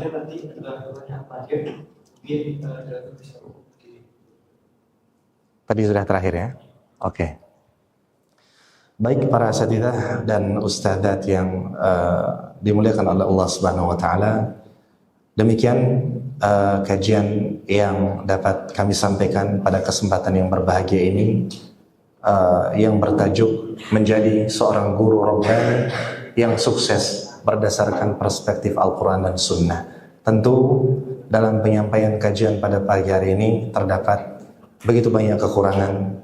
nanti ada pertanyaan terakhir, mungkin ada bisa. Tadi sudah terakhir ya. Oke. Baik para asatidzah dan ustadzat yang dimuliakan oleh Allah Subhanahu wa Ta'ala, demikian kajian yang dapat kami sampaikan pada kesempatan yang berbahagia ini, yang bertajuk menjadi seorang guru Rabbani yang sukses berdasarkan perspektif Al-Quran dan Sunnah. Tentu dalam penyampaian kajian pada pagi hari ini terdapat begitu banyak kekurangan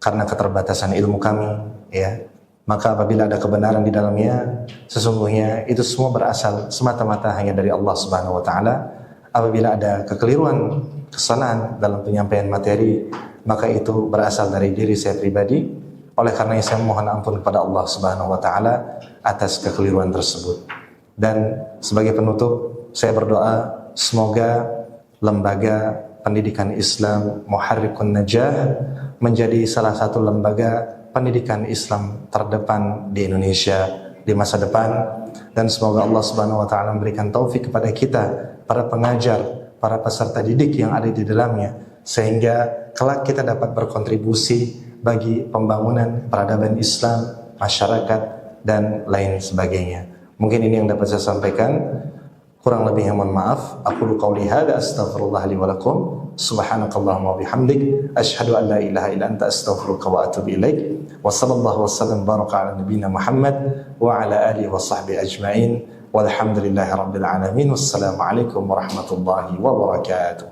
karena keterbatasan ilmu kami, ya. Maka apabila ada kebenaran di dalamnya, sesungguhnya itu semua berasal semata-mata hanya dari Allah Subhanahu wa Ta'ala. Apabila ada kekeliruan, kesalahan dalam penyampaian materi, maka itu berasal dari diri saya pribadi. Oleh karena itu saya mohon ampun kepada Allah Subhanahu wa Ta'ala atas kekeliruan tersebut. Dan sebagai penutup, saya berdoa semoga lembaga pendidikan Islam Muharrikun Najah menjadi salah satu lembaga pendidikan Islam terdepan di Indonesia di masa depan, dan semoga Allah Subhanahu wa Ta'ala memberikan taufik kepada kita, para pengajar, para peserta didik yang ada di dalamnya, sehingga kelak kita dapat berkontribusi bagi pembangunan peradaban Islam, masyarakat, dan lain sebagainya. Mungkin ini yang dapat saya sampaikan. Kurang lebihnya mohon maaf. Aku qauli hadza astaghfirullah li wa lakum. Subhanakallahumma wa bihamdik asyhadu an la ilaha illa anta astaghfiruka wa atubu ilaik. Wa sallallahu wasallam baraka ala nabiyyina Muhammad wa ala alihi wa sahbihi ajma'in. Walhamdulillahi rabbil alamin. Wassalamu alaikum warahmatullahi wabarakatuh.